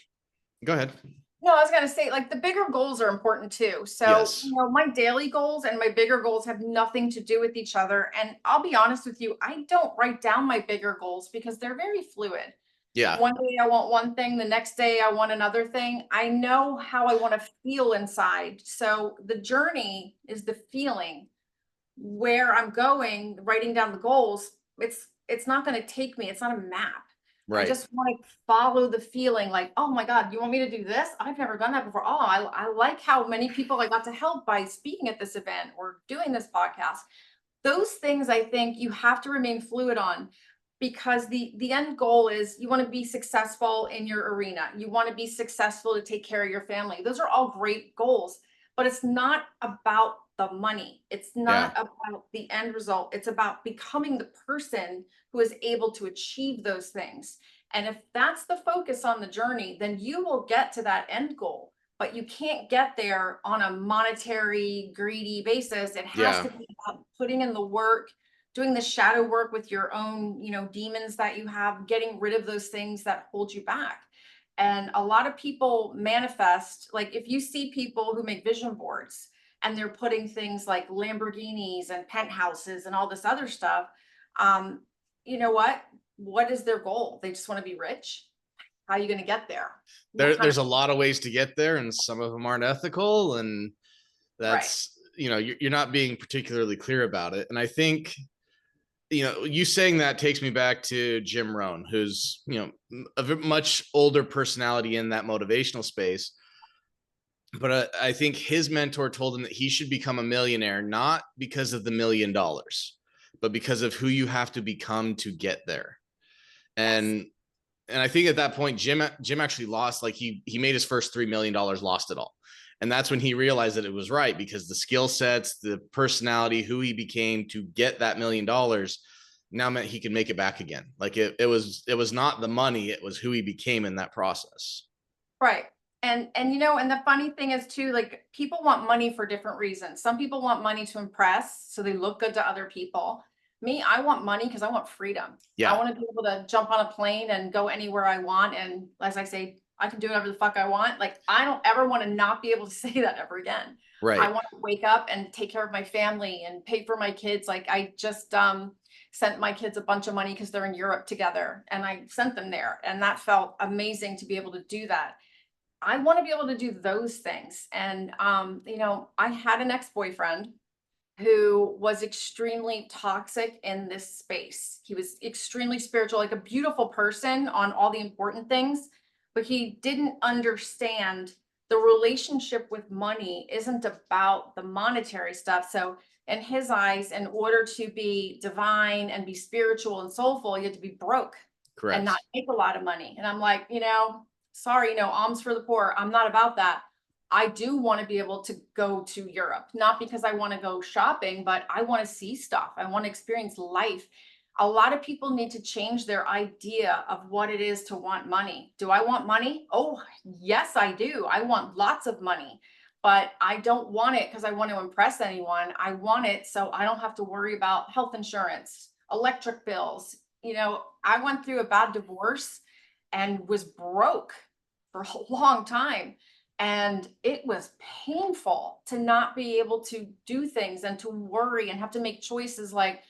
[SPEAKER 1] go ahead.
[SPEAKER 2] No, I was going to say, like, the bigger goals are important too. So,
[SPEAKER 1] Yes.
[SPEAKER 2] my daily goals and my bigger goals have nothing to do with each other. And I'll be honest with you, I don't write down my bigger goals because they're very fluid.
[SPEAKER 1] Yeah.
[SPEAKER 2] One day I want one thing, the next day I want another thing. I know how I want to feel inside. So the journey is the feeling. Where I'm going, writing down the goals, it's not going to take me, it's not a map. I
[SPEAKER 1] Right.
[SPEAKER 2] just want to follow the feeling like, oh my God, you want me to do this? I've never done that before. Oh, I like how many people I got to help by speaking at this event or doing this podcast. Those things I think you have to remain fluid on, because the end goal is you want to be successful in your arena. You want to be successful to take care of your family. Those are all great goals, but it's not about the money. It's
[SPEAKER 1] Yeah.
[SPEAKER 2] not about the end result. It's about becoming the person who is able to achieve those things. And if that's the focus on the journey, then you will get to that end goal. But you can't get there on a monetary, greedy basis. It has
[SPEAKER 1] Yeah.
[SPEAKER 2] to be about putting in the work, doing the shadow work with your own, demons that you have, getting rid of those things that hold you back. And a lot of people manifest, like if you see people who make vision boards and they're putting things like Lamborghinis and penthouses and all this other stuff, um, you know what? What is their goal? They just want to be rich. How are you going to get there? What kind
[SPEAKER 1] There's
[SPEAKER 2] of,
[SPEAKER 1] a lot of ways to get there, and some of them aren't ethical, and
[SPEAKER 2] right?
[SPEAKER 1] that's you're not being particularly clear about it. And I think you saying that takes me back to Jim Rohn, who's a much older personality in that motivational space. But I think his mentor told him that he should become a millionaire not because of the $1,000,000, but because of who you have to become to get there.
[SPEAKER 2] Yes.
[SPEAKER 1] And I think at that point, Jim actually lost, like he made his first $3 million, lost it all. And that's when he realized that it was right, because the skill sets, the personality, who he became to get that $1,000,000 now meant he could make it back again. Like it was not the money, it was who he became in that process.
[SPEAKER 2] Right. And and the funny thing is too, like people want money for different reasons. Some people want money to impress, so they look good to other people. Me, I want money because I want freedom. I
[SPEAKER 1] Yeah.
[SPEAKER 2] want to be able to jump on a plane and go anywhere I want. And as I say, I can do whatever the fuck I want. Like I don't ever want to not be able to say that ever again. I
[SPEAKER 1] Right.
[SPEAKER 2] want to wake up and take care of my family and pay for my kids. Like I just sent my kids a bunch of money because they're in Europe together, and I sent them there, and that felt amazing to be able to do that. I want to be able to do those things. And, I had an ex-boyfriend who was extremely toxic in this space. He was extremely spiritual, like a beautiful person on all the important things, but he didn't understand the relationship with money isn't about the monetary stuff. So, in his eyes, in order to be divine and be spiritual and soulful, you have to be broke and not
[SPEAKER 1] Correct.
[SPEAKER 2] make a lot of money. And I'm like, sorry, alms for the poor. I'm not about that. I do want to be able to go to Europe, not because I want to go shopping, but I want to see stuff. I want to experience life. A lot of people need to change their idea of what it is to want money. Do I want money? Oh, yes, I do. I want lots of money, but I don't want it because I want to impress anyone. I want it so I don't have to worry about health insurance, electric bills. I went through a bad divorce and was broke for a long time. And it was painful to not be able to do things and to worry and have to make choices like,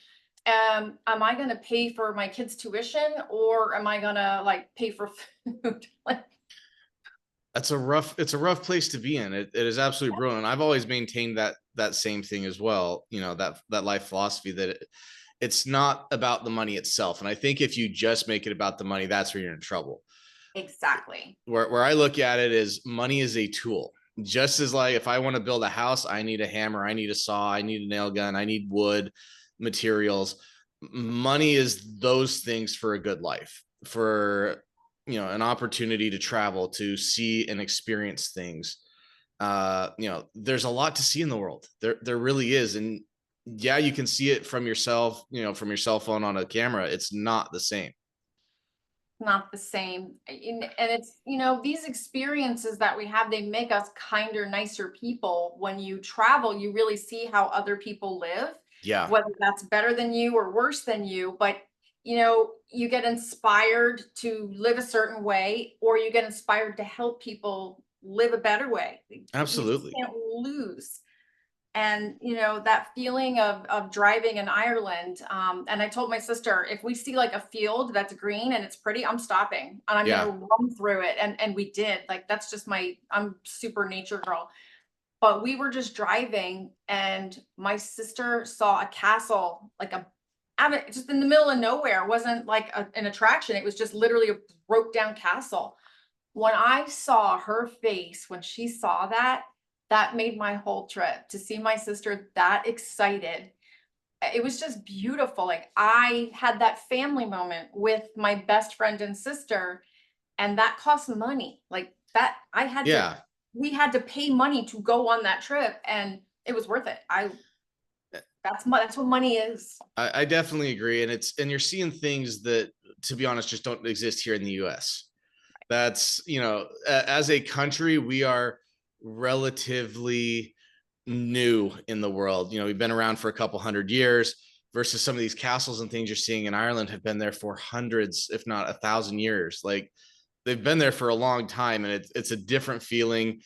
[SPEAKER 2] am I going to pay for my kids' tuition or am I going to like pay for food? Like,
[SPEAKER 1] It's a rough place to be in. It is absolutely brutal. And I've always maintained that same thing as well. That life philosophy that it's not about the money itself. And I think if you just make it about the money, that's where you're in trouble.
[SPEAKER 2] exactly.
[SPEAKER 1] Where I look at it is money is a tool. Just as like if I want to build a house, I need a hammer, I need a saw, I need a nail gun, I need wood, materials. Money is those things for a good life, for an opportunity to travel, to see and experience things. There's a lot to see in the world. There really is. And yeah, you can see it from yourself, from your cell phone on a camera. It's not the same.
[SPEAKER 2] Not the same. And it's, these experiences that we have, they make us kinder, nicer people. When you travel, you really see how other people live,
[SPEAKER 1] Yeah,
[SPEAKER 2] whether that's better than you or worse than you. But, you get inspired to live a certain way, or you get inspired to help people live a better way. You just
[SPEAKER 1] absolutely.
[SPEAKER 2] can't lose. And that feeling of driving in Ireland, and I told my sister, if we see like a field that's green and it's pretty, I'm stopping and I'm
[SPEAKER 1] Yeah.
[SPEAKER 2] gonna run through it. And we did. Like that's just I'm super nature girl. But we were just driving and my sister saw a castle, like just in the middle of nowhere. It wasn't like an attraction, it was just literally a broke down castle. When I saw her face when she saw that, that made my whole trip. To see my sister that excited, it was just beautiful. Like I had that family moment with my best friend and sister, and that cost money. Like that
[SPEAKER 1] Yeah.
[SPEAKER 2] we had to pay money to go on that trip, and it was worth it. That's what money is.
[SPEAKER 1] I definitely agree. And you're seeing things that, to be honest, just don't exist here in the US. That's, as a country, we are relatively new in the world. We've been around for a couple hundred years versus some of these castles and things you're seeing in Ireland have been there for hundreds, if not 1,000 years. Like they've been there for a long time, and it's a different feeling.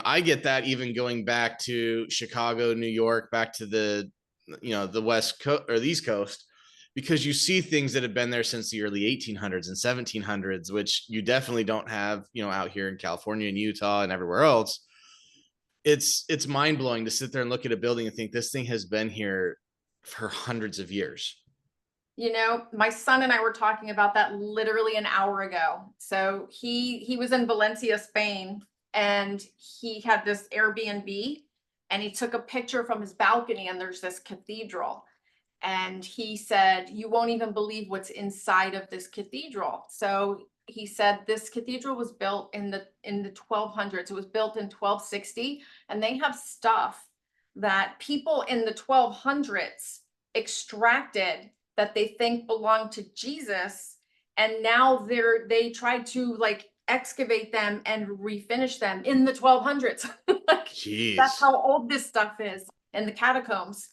[SPEAKER 1] I get that even going back to Chicago, New York, back to the West Coast or the East Coast, because you see things that have been there since the early 1800s and 1700s, which you definitely don't have, out here in California and Utah and everywhere else. It's mind blowing to sit there and look at a building and think this thing has been here for hundreds of years.
[SPEAKER 2] My son and I were talking about that literally an hour ago. So he was in Valencia, Spain, and he had this Airbnb, and he took a picture from his balcony, and there's this cathedral. And he said, "You won't even believe what's inside of this cathedral." So he said this cathedral was built in the 1200s. It was built in 1260, and they have stuff that people in the 1200s extracted that they think belonged to Jesus, and now they tried to like excavate them and refinish them in the 1200s. Like, that's
[SPEAKER 1] Jeez.
[SPEAKER 2] how old this stuff is in the catacombs.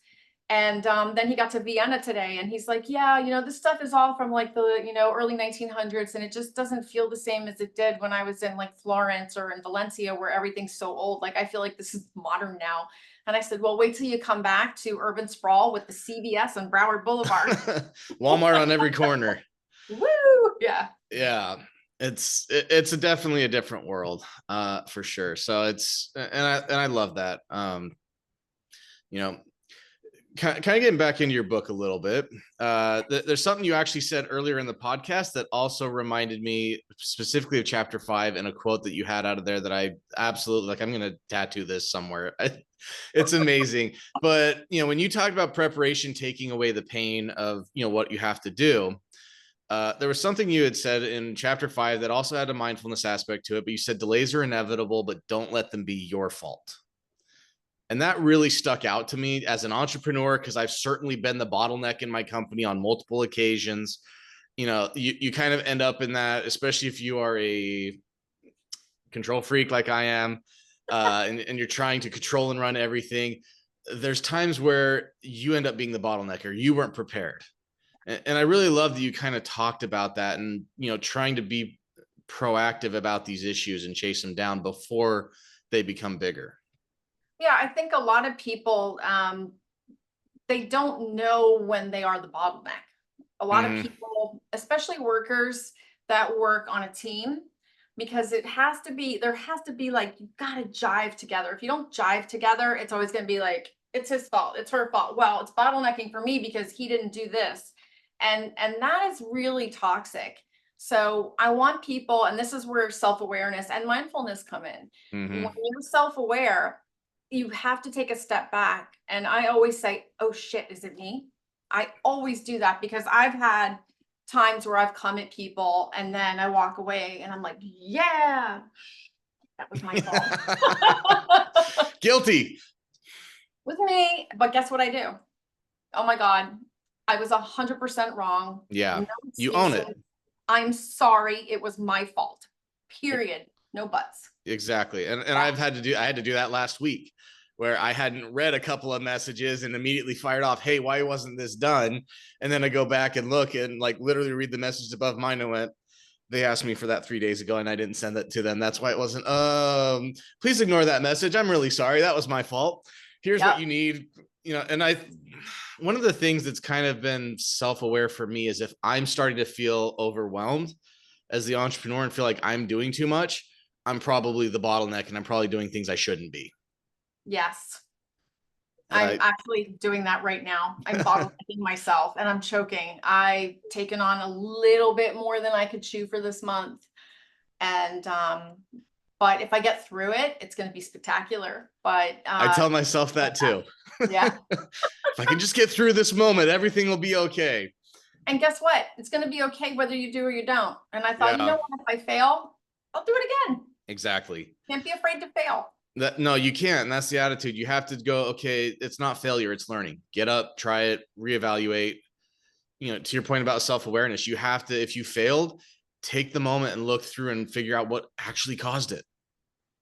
[SPEAKER 2] And then he got to Vienna today and he's like, yeah, this stuff is all from like the, early 1900s. And it just doesn't feel the same as it did when I was in like Florence or in Valencia, where everything's so old. Like, I feel like this is modern now. And I said, well, wait till you come back to urban sprawl with the CVS on Broward Boulevard.
[SPEAKER 1] Walmart on every corner.
[SPEAKER 2] Woo! Yeah.
[SPEAKER 1] Yeah. It's definitely a different world, for sure. So I love that. You know, kind of getting back into your book a little bit. There's something you actually said earlier in the podcast that also reminded me specifically of chapter 5, and a quote that you had out of there that I absolutely like. I'm going to tattoo this somewhere. It's amazing. But, when you talked about preparation, taking away the pain of, what you have to do, there was something you had said in chapter 5 that also had a mindfulness aspect to it, but you said delays are inevitable, but don't let them be your fault. And that really stuck out to me as an entrepreneur, because I've certainly been the bottleneck in my company on multiple occasions. You kind of end up in that, especially if you are a control freak like I am, and you're trying to control and run everything. There's times where you end up being the bottleneck, or you weren't prepared. And I really love that you kind of talked about that, and, trying to be proactive about these issues and chase them down before they become bigger.
[SPEAKER 2] Yeah, I think a lot of people, they don't know when they are the bottleneck. A lot of people, especially workers that work on a team, because there has to be like, you got to jive together. If you don't jive together, it's always going to be like, it's his fault, it's her fault. Well, it's bottlenecking for me because he didn't do this. And that is really toxic. So I want people, and this is where self-awareness and mindfulness come in. When you're self-aware, you have to take a step back. And I always say, oh shit, is it me? I always do that, because I've had times where I've come at people and then I walk away and I'm like, yeah, that was my fault.
[SPEAKER 1] Guilty.
[SPEAKER 2] With me. But guess what I do? Oh my God, I was 100% wrong.
[SPEAKER 1] Yeah.
[SPEAKER 2] No
[SPEAKER 1] You own
[SPEAKER 2] excuses.
[SPEAKER 1] it.
[SPEAKER 2] I'm sorry. It was my fault. Period. No buts.
[SPEAKER 1] Exactly. And I had to do that last week, where I hadn't read a couple of messages and immediately fired off, hey, why wasn't this done? And then I go back and look and like literally read the message above mine and went, they asked me for that 3 days ago and I didn't send that to them. That's why it wasn't. Please ignore that message. I'm really sorry. That was my fault. Here's what you need. And one of the things that's kind of been self-aware for me is if I'm starting to feel overwhelmed as the entrepreneur and feel like I'm doing too much, I'm probably the bottleneck and I'm probably doing things I shouldn't be.
[SPEAKER 2] Yes. I'm actually doing that right now. I'm bottlenecking myself and I'm choking. I've taken on a little bit more than I could chew for this month. And, but if I get through it, it's going to be spectacular. But
[SPEAKER 1] I tell myself that too.
[SPEAKER 2] Yeah.
[SPEAKER 1] If I can just get through this moment, everything will be okay.
[SPEAKER 2] And guess what? It's going to be okay whether you do or you don't. And I thought, you know what? If I fail, I'll do it again.
[SPEAKER 1] Exactly.
[SPEAKER 2] Can't be afraid to fail.
[SPEAKER 1] No, you can't. And that's the attitude. You have to go, okay, it's not failure, it's learning. Get up, try it, reevaluate. To your point about self-awareness, you have to, if you failed, take the moment and look through and figure out what actually caused it.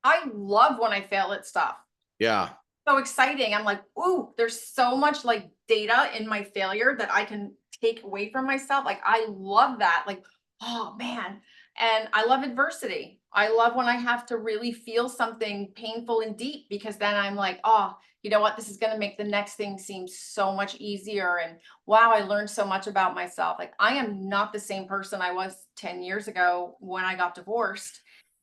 [SPEAKER 1] I
[SPEAKER 2] love when I fail at stuff.
[SPEAKER 1] Yeah.
[SPEAKER 2] So exciting. I'm like, ooh, there's so much like data in my failure that I can take away from myself. Like, I love that. Like, oh man. And I love adversity. I love when I have to really feel something painful and deep, because then I'm like, oh, you know what? This is going to make the next thing seem so much easier. And wow, I learned so much about myself. Like, I am not the same person I was 10 years ago when I got divorced.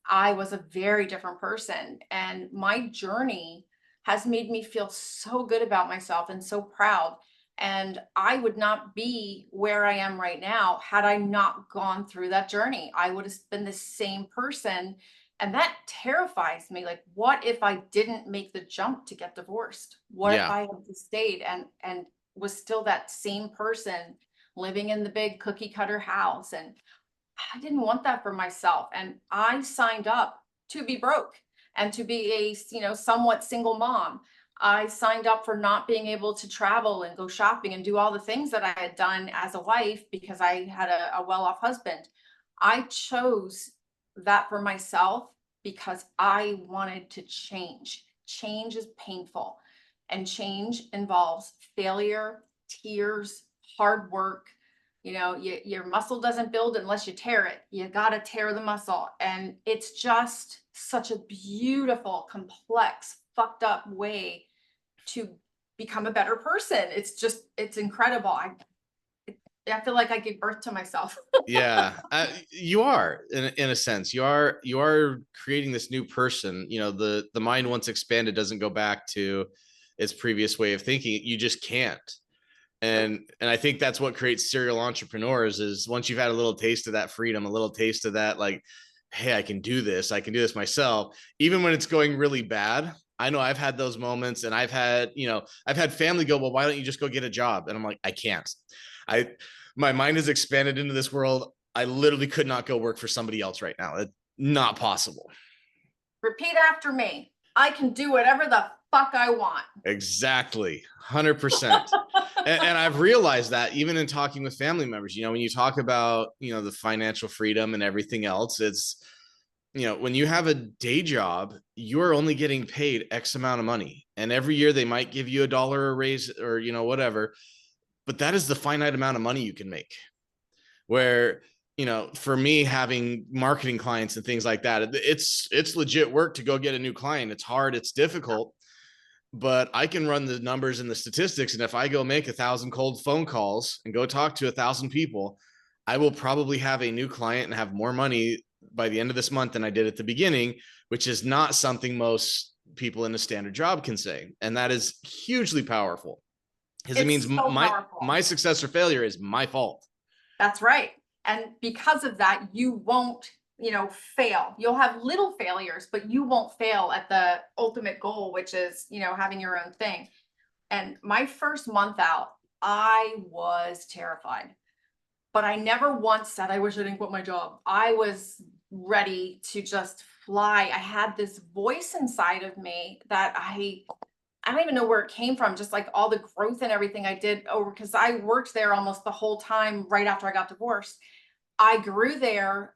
[SPEAKER 2] I was a very different person. And my journey has made me feel so good about myself and so proud. And I would not be where I am right now had I not gone through that journey. I would have been the same person. And that terrifies me. Like, what if I didn't make the jump to get divorced? What if I had stayed and was still that same person living in the big cookie cutter house? And I didn't want that for myself. And I signed up to be broke and to be a, somewhat single mom. I signed up for not being able to travel and go shopping and do all the things that I had done as a wife because I had a well-off husband. I chose that for myself because I wanted to change. Change is painful, and change involves failure, tears, hard work. Your muscle doesn't build unless you tear it. You got to tear the muscle. And it's just such a beautiful, complex, fucked up way to become a better person. It's incredible. I feel like I gave birth to myself.
[SPEAKER 1] Yeah, you are in a sense. You are creating this new person. The mind once expanded doesn't go back to its previous way of thinking. You just can't. And I think that's what creates serial entrepreneurs is once you've had a little taste of that freedom, a little taste of that, like, hey, I can do this myself, even when it's going really bad. I know I've had those moments, and I've had family go, well, why don't you just go get a job? And I'm like, I can't. I My mind has expanded into this world. I literally could not go work for somebody else right now. It's not possible.
[SPEAKER 2] Repeat after me. I can do whatever the fuck I want.
[SPEAKER 1] Exactly. 100%. And I've realized that even in talking with family members, when you talk about, the financial freedom and everything else, it's, when you have a day job, you're only getting paid X amount of money. And every year they might give you $1 a raise or, whatever. But that is the finite amount of money you can make. Where, for me, having marketing clients and things like that, it's legit work to go get a new client. It's hard, it's difficult, but I can run the numbers and the statistics. And if I go make 1,000 cold phone calls and go talk to 1,000 people, I will probably have a new client and have more money by the end of this month than I did at the beginning, which is not something most people in a standard job can say. And that is hugely powerful because it means
[SPEAKER 2] so
[SPEAKER 1] my success or failure is my fault.
[SPEAKER 2] That's right. And because of that, you won't, fail. You'll have little failures, but you won't fail at the ultimate goal, which is, having your own thing. And my first month out, I was terrified, but I never once said, I wish I didn't quit my job. I was ready to just fly. I had this voice inside of me that I don't even know where it came from, just like all the growth and everything I did over, because I worked there almost the whole time right after I got divorced. I grew there,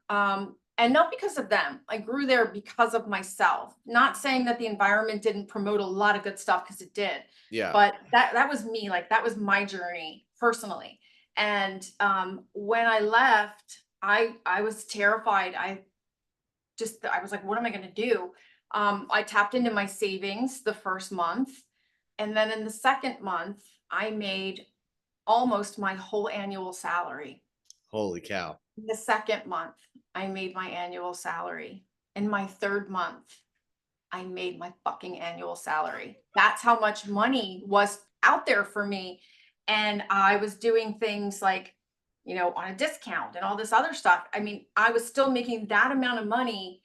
[SPEAKER 2] and not because of them. I grew there because of myself. Not saying that the environment didn't promote a lot of good stuff, because it did.
[SPEAKER 1] Yeah.
[SPEAKER 2] But that was me. Like, that was my journey personally. And when I left, I was terrified. I was like, what am I going to do? I tapped into my savings the first month. And then in the second month, I made almost my whole annual salary.
[SPEAKER 1] Holy cow.
[SPEAKER 2] In the second month, I made my annual salary. In my third month, I made my fucking annual salary. That's how much money was out there for me. And I was doing things like, on a discount and all this other stuff. I mean, I was still making that amount of money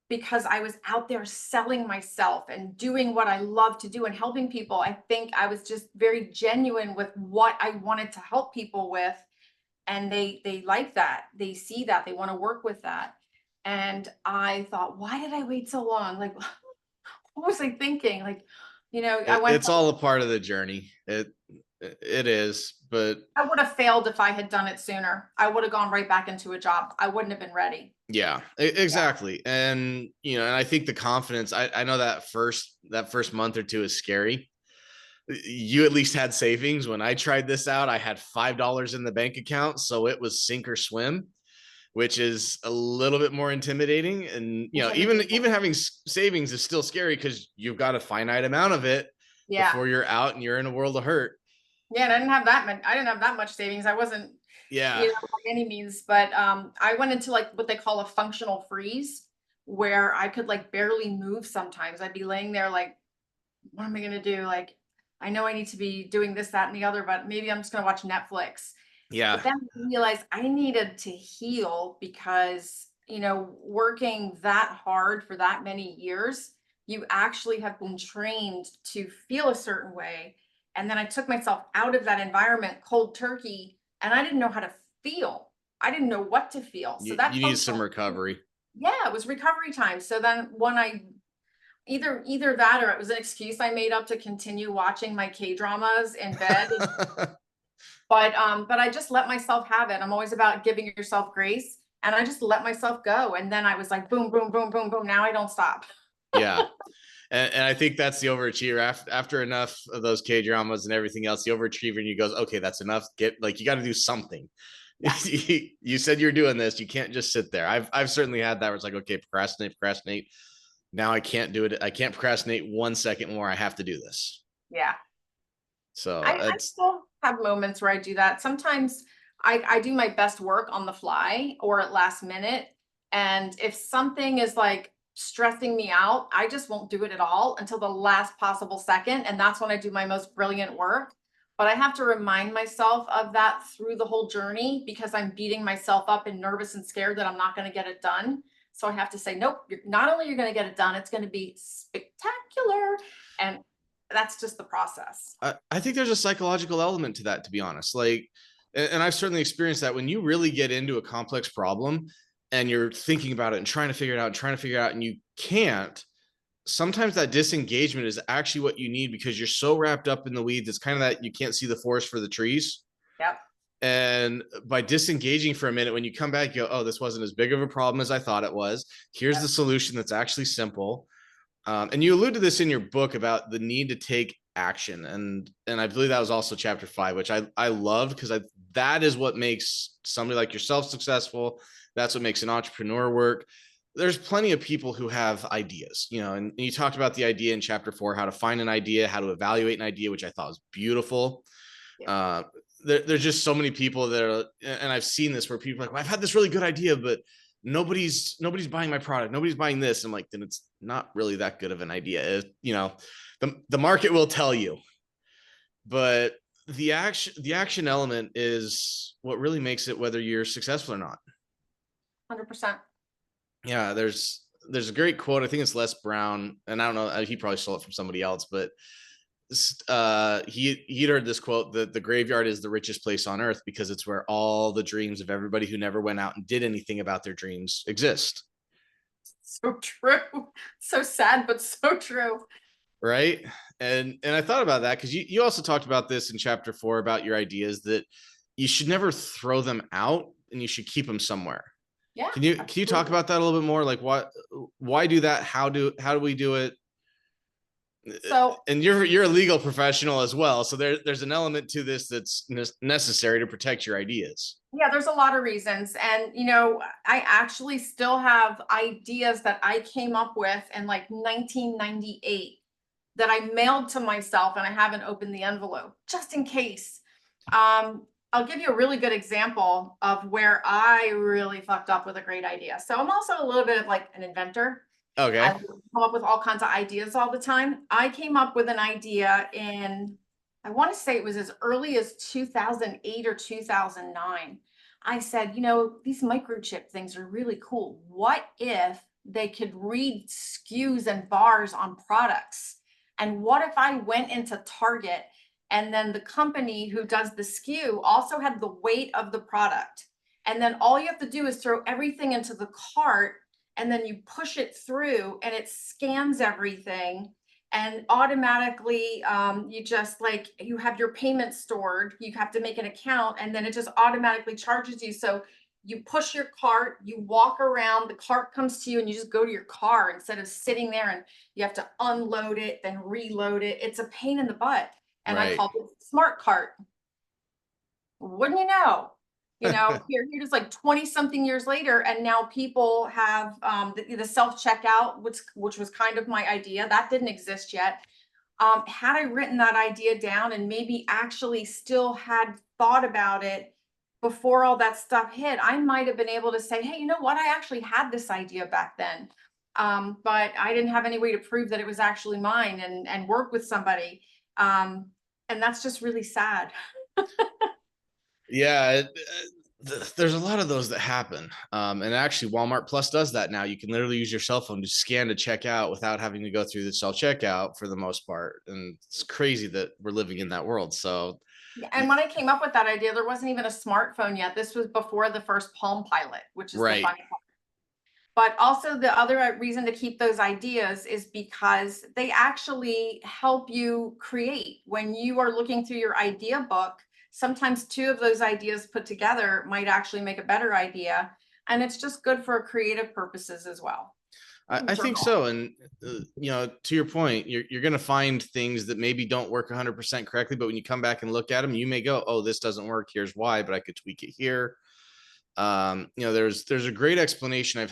[SPEAKER 2] because I was out there selling myself and doing what I love to do and helping people. I think I was just very genuine with what I wanted to help people with. And they like that. They see that. They want to work with that. And I thought, why did I wait so long? Like, what was I thinking? Like,
[SPEAKER 1] it's all a part of the journey. It is, but
[SPEAKER 2] I would have failed if I had done it sooner. I would have gone right back into a job. I wouldn't have been ready.
[SPEAKER 1] Yeah, exactly. Yeah. And, and I think the confidence, I know that first month or two is scary. You at least had savings. When I tried this out, I had $5 in the bank account. So it was sink or swim, which is a little bit more intimidating. And, even having savings is still scary because you've got a finite amount of it before you're out and you're in a world of hurt.
[SPEAKER 2] Yeah. And I didn't have that much savings. I wasn't, by any means, but I went into like what they call a functional freeze, where I could like barely move sometimes. I'd be laying there like, what am I going to do? Like, I know I need to be doing this, that, and the other, but maybe I'm just going to watch Netflix.
[SPEAKER 1] Yeah.
[SPEAKER 2] But then I realized I needed to heal because, working that hard for that many years, you actually have been trained to feel a certain way. And then I took myself out of that environment cold turkey, and I didn't know how to feel. I didn't know what to feel. So
[SPEAKER 1] you need some recovery.
[SPEAKER 2] Yeah, it was recovery time. So then when I either that, or it was an excuse I made up to continue watching my K-dramas in bed. But I just let myself have it. I'm always about giving yourself grace. and I just let myself go. And then I was like, boom, boom, boom, boom, boom. Now I don't stop.
[SPEAKER 1] Yeah. And I think that's the overachiever. After enough of those K dramas and everything else, the overachiever and you goes, okay, that's enough. You got to do something.
[SPEAKER 2] Yeah.
[SPEAKER 1] You said you're doing this. You can't just sit there. I've certainly had that where it's like, okay, procrastinate. Now I can't do it. I can't procrastinate 1 second more. I have to do this.
[SPEAKER 2] Yeah.
[SPEAKER 1] So
[SPEAKER 2] I
[SPEAKER 1] it's
[SPEAKER 2] still have moments where I do that. Sometimes I do my best work on the fly or at last minute. And if something is like stressing me out, I just won't do it at all until the last possible second. And that's when I do my most brilliant work. But I have to remind myself of that through the whole journey because I'm beating myself up and nervous and scared that I'm not going to get it done. So I have to say, nope, not only you're going to get it done, it's going to be spectacular. And that's just the process.
[SPEAKER 1] I think there's a psychological element to that, to be honest. And I've certainly experienced that when you really get into a complex problem and you're thinking about it and trying to figure it out, and you can't. Sometimes that disengagement is actually what you need because you're so wrapped up in the weeds. It's kind of that you can't see the forest for the trees.
[SPEAKER 2] Yep.
[SPEAKER 1] And by disengaging for a minute, when you come back, you go, oh, this wasn't as big of a problem as I thought it was. Here's the solution that's actually simple. And you allude to this in your book about the need to take action. And I believe that was also chapter 5, which I loved because that is what makes somebody like yourself successful. That's what makes an entrepreneur work. There's plenty of people who have ideas, and you talked about the idea in chapter 4, how to find an idea, how to evaluate an idea, which I thought was beautiful. Yeah. There's just so many people that are, and I've seen this where people are like, well, I've had this really good idea, but nobody's buying my product. Nobody's buying this. I'm like, then it's not really that good of an idea. The market will tell you, but the action element is what really makes it, whether you're successful or not.
[SPEAKER 2] 100%.
[SPEAKER 1] Yeah. There's a great quote. I think it's Les Brown, and I don't know, he probably stole it from somebody else, but he'd heard this quote that the graveyard is the richest place on earth because it's where all the dreams of everybody who never went out and did anything about their dreams exist.
[SPEAKER 2] So true. So sad, but so true.
[SPEAKER 1] Right. And I thought about that because you also talked about this in chapter 4 about your ideas that you should never throw them out and you should keep them somewhere.
[SPEAKER 2] Yeah.
[SPEAKER 1] Can you talk about that a little bit more? Like why do that? How do we do it? So, and you're a legal professional as well, so there's an element to this that's necessary to protect your ideas.
[SPEAKER 2] Yeah, there's a lot of reasons, and I actually still have ideas that I came up with in like 1998 that I mailed to myself, and I haven't opened the envelope just in case. I'll give you a really good example of where I really fucked up with a great idea. So I'm also a little bit of like an inventor.
[SPEAKER 1] Okay.
[SPEAKER 2] I come up with all kinds of ideas all the time. I came up with an idea in, I want to say it was as early as 2008 or 2009. I said, these microchip things are really cool. What if they could read SKUs and bars on products? And what if I went into Target and then the company who does the SKU also had the weight of the product? And then all you have to do is throw everything into the cart, and then you push it through and it scans everything, and automatically you have your payment stored. You have to make an account, and then it just automatically charges you. So you push your cart, you walk around, the cart comes to you, and you just go to your car instead of sitting there and you have to unload it, then reload it. It's a pain in the butt. And right. I called it Smart Cart. Wouldn't you know? Here it is like 20 something years later, and now people have the self-checkout, which was kind of my idea. That didn't exist yet. Had I written that idea down and maybe actually still had thought about it before all that stuff hit, I might have been able to say, hey, you know what? I actually had this idea back then. But I didn't have any way to prove that it was actually mine and work with somebody. And that's just really sad.
[SPEAKER 1] Yeah, there's a lot of those that happen. And actually Walmart Plus does that now. You can literally use your cell phone to scan to check out without having to go through the self-checkout for the most part. And it's crazy that we're living in that world. So,
[SPEAKER 2] and when I came up with that idea, there wasn't even a smartphone yet. This was before the first Palm Pilot, which is right. The funny part. But also the other reason to keep those ideas is because they actually help you create. When you are looking through your idea book, sometimes 2 of those ideas put together might actually make a better idea. And it's just good for creative purposes as well.
[SPEAKER 1] I think so. And, to your point, you're going to find things that maybe don't work 100% correctly, but when you come back and look at them, you may go, oh, this doesn't work. Here's why, but I could tweak it here. There's a great explanation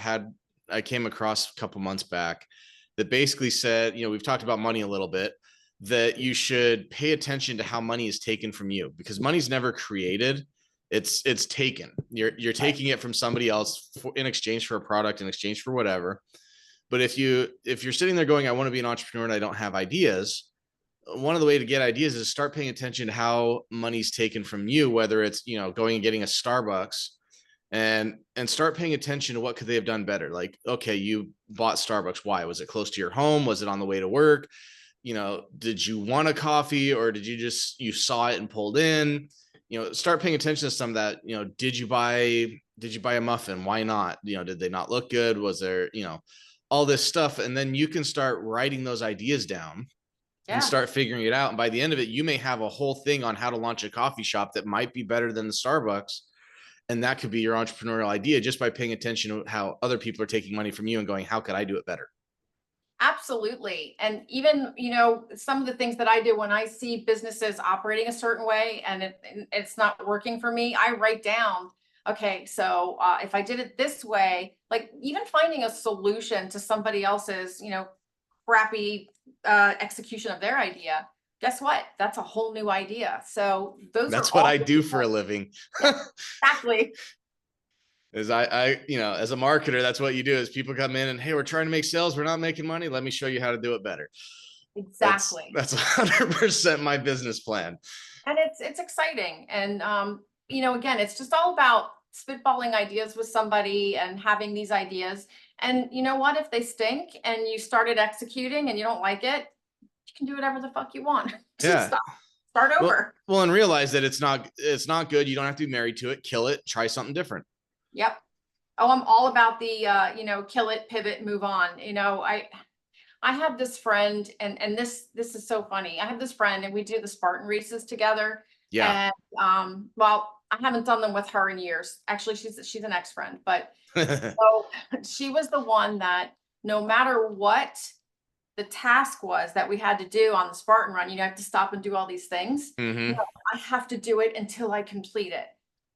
[SPEAKER 1] I came across a couple months back that basically said, we've talked about money a little bit, that you should pay attention to how money is taken from you, because money's never created. It's taken. You're taking it from somebody else in exchange for a product, in exchange for whatever. But if you're sitting there going, I want to be an entrepreneur and I don't have ideas, one of the way to get ideas is start paying attention to how money's taken from you, whether it's, going and getting a Starbucks, and start paying attention to what could they have done better. Like, okay, you bought Starbucks. Why? Was it close to your home? Was it on the way to work? Did you want a coffee, or did you saw it and pulled in? Start paying attention to some of that. Did you buy a muffin? Why not? Did they not look good? Was there, all this stuff? And then you can start writing those ideas down and start figuring it out. And by the end of it, you may have a whole thing on how to launch a coffee shop that might be better than the Starbucks. And that could be your entrepreneurial idea, just by paying attention to how other people are taking money from you and going, how could I do it better?
[SPEAKER 2] Absolutely. And even, some of the things that I do when I see businesses operating a certain way and it's not working for me, I write down, okay, so if I did it this way, like even finding a solution to somebody else's, crappy execution of their idea, guess what? That's a whole new idea. So
[SPEAKER 1] that's what I do for a living.
[SPEAKER 2] Yeah, exactly.
[SPEAKER 1] Is I as a marketer, that's what you do. Is people come in and, hey, we're trying to make sales, we're not making money, let me show you how to do it better.
[SPEAKER 2] Exactly.
[SPEAKER 1] That's 100% my business plan.
[SPEAKER 2] And it's exciting. And again, it's just all about spitballing ideas with somebody and having these ideas. And you know what? If they stink and you started executing and you don't like it, you can do whatever the fuck you want.
[SPEAKER 1] Yeah.
[SPEAKER 2] Start over.
[SPEAKER 1] Well, and realize that it's not good. You don't have to be married to it. Kill it. Try something different.
[SPEAKER 2] Yep. Oh, I'm all about the kill it, pivot, move on. I have this friend, and this is so funny. I have this friend, and we do the Spartan races together.
[SPEAKER 1] Yeah.
[SPEAKER 2] And well, I haven't done them with her in years. Actually, she's an ex-friend, but so she was the one that no matter what the task was that we had to do on the Spartan run, you have to stop and do all these things.
[SPEAKER 1] Mm-hmm.
[SPEAKER 2] I have to do it until I complete it.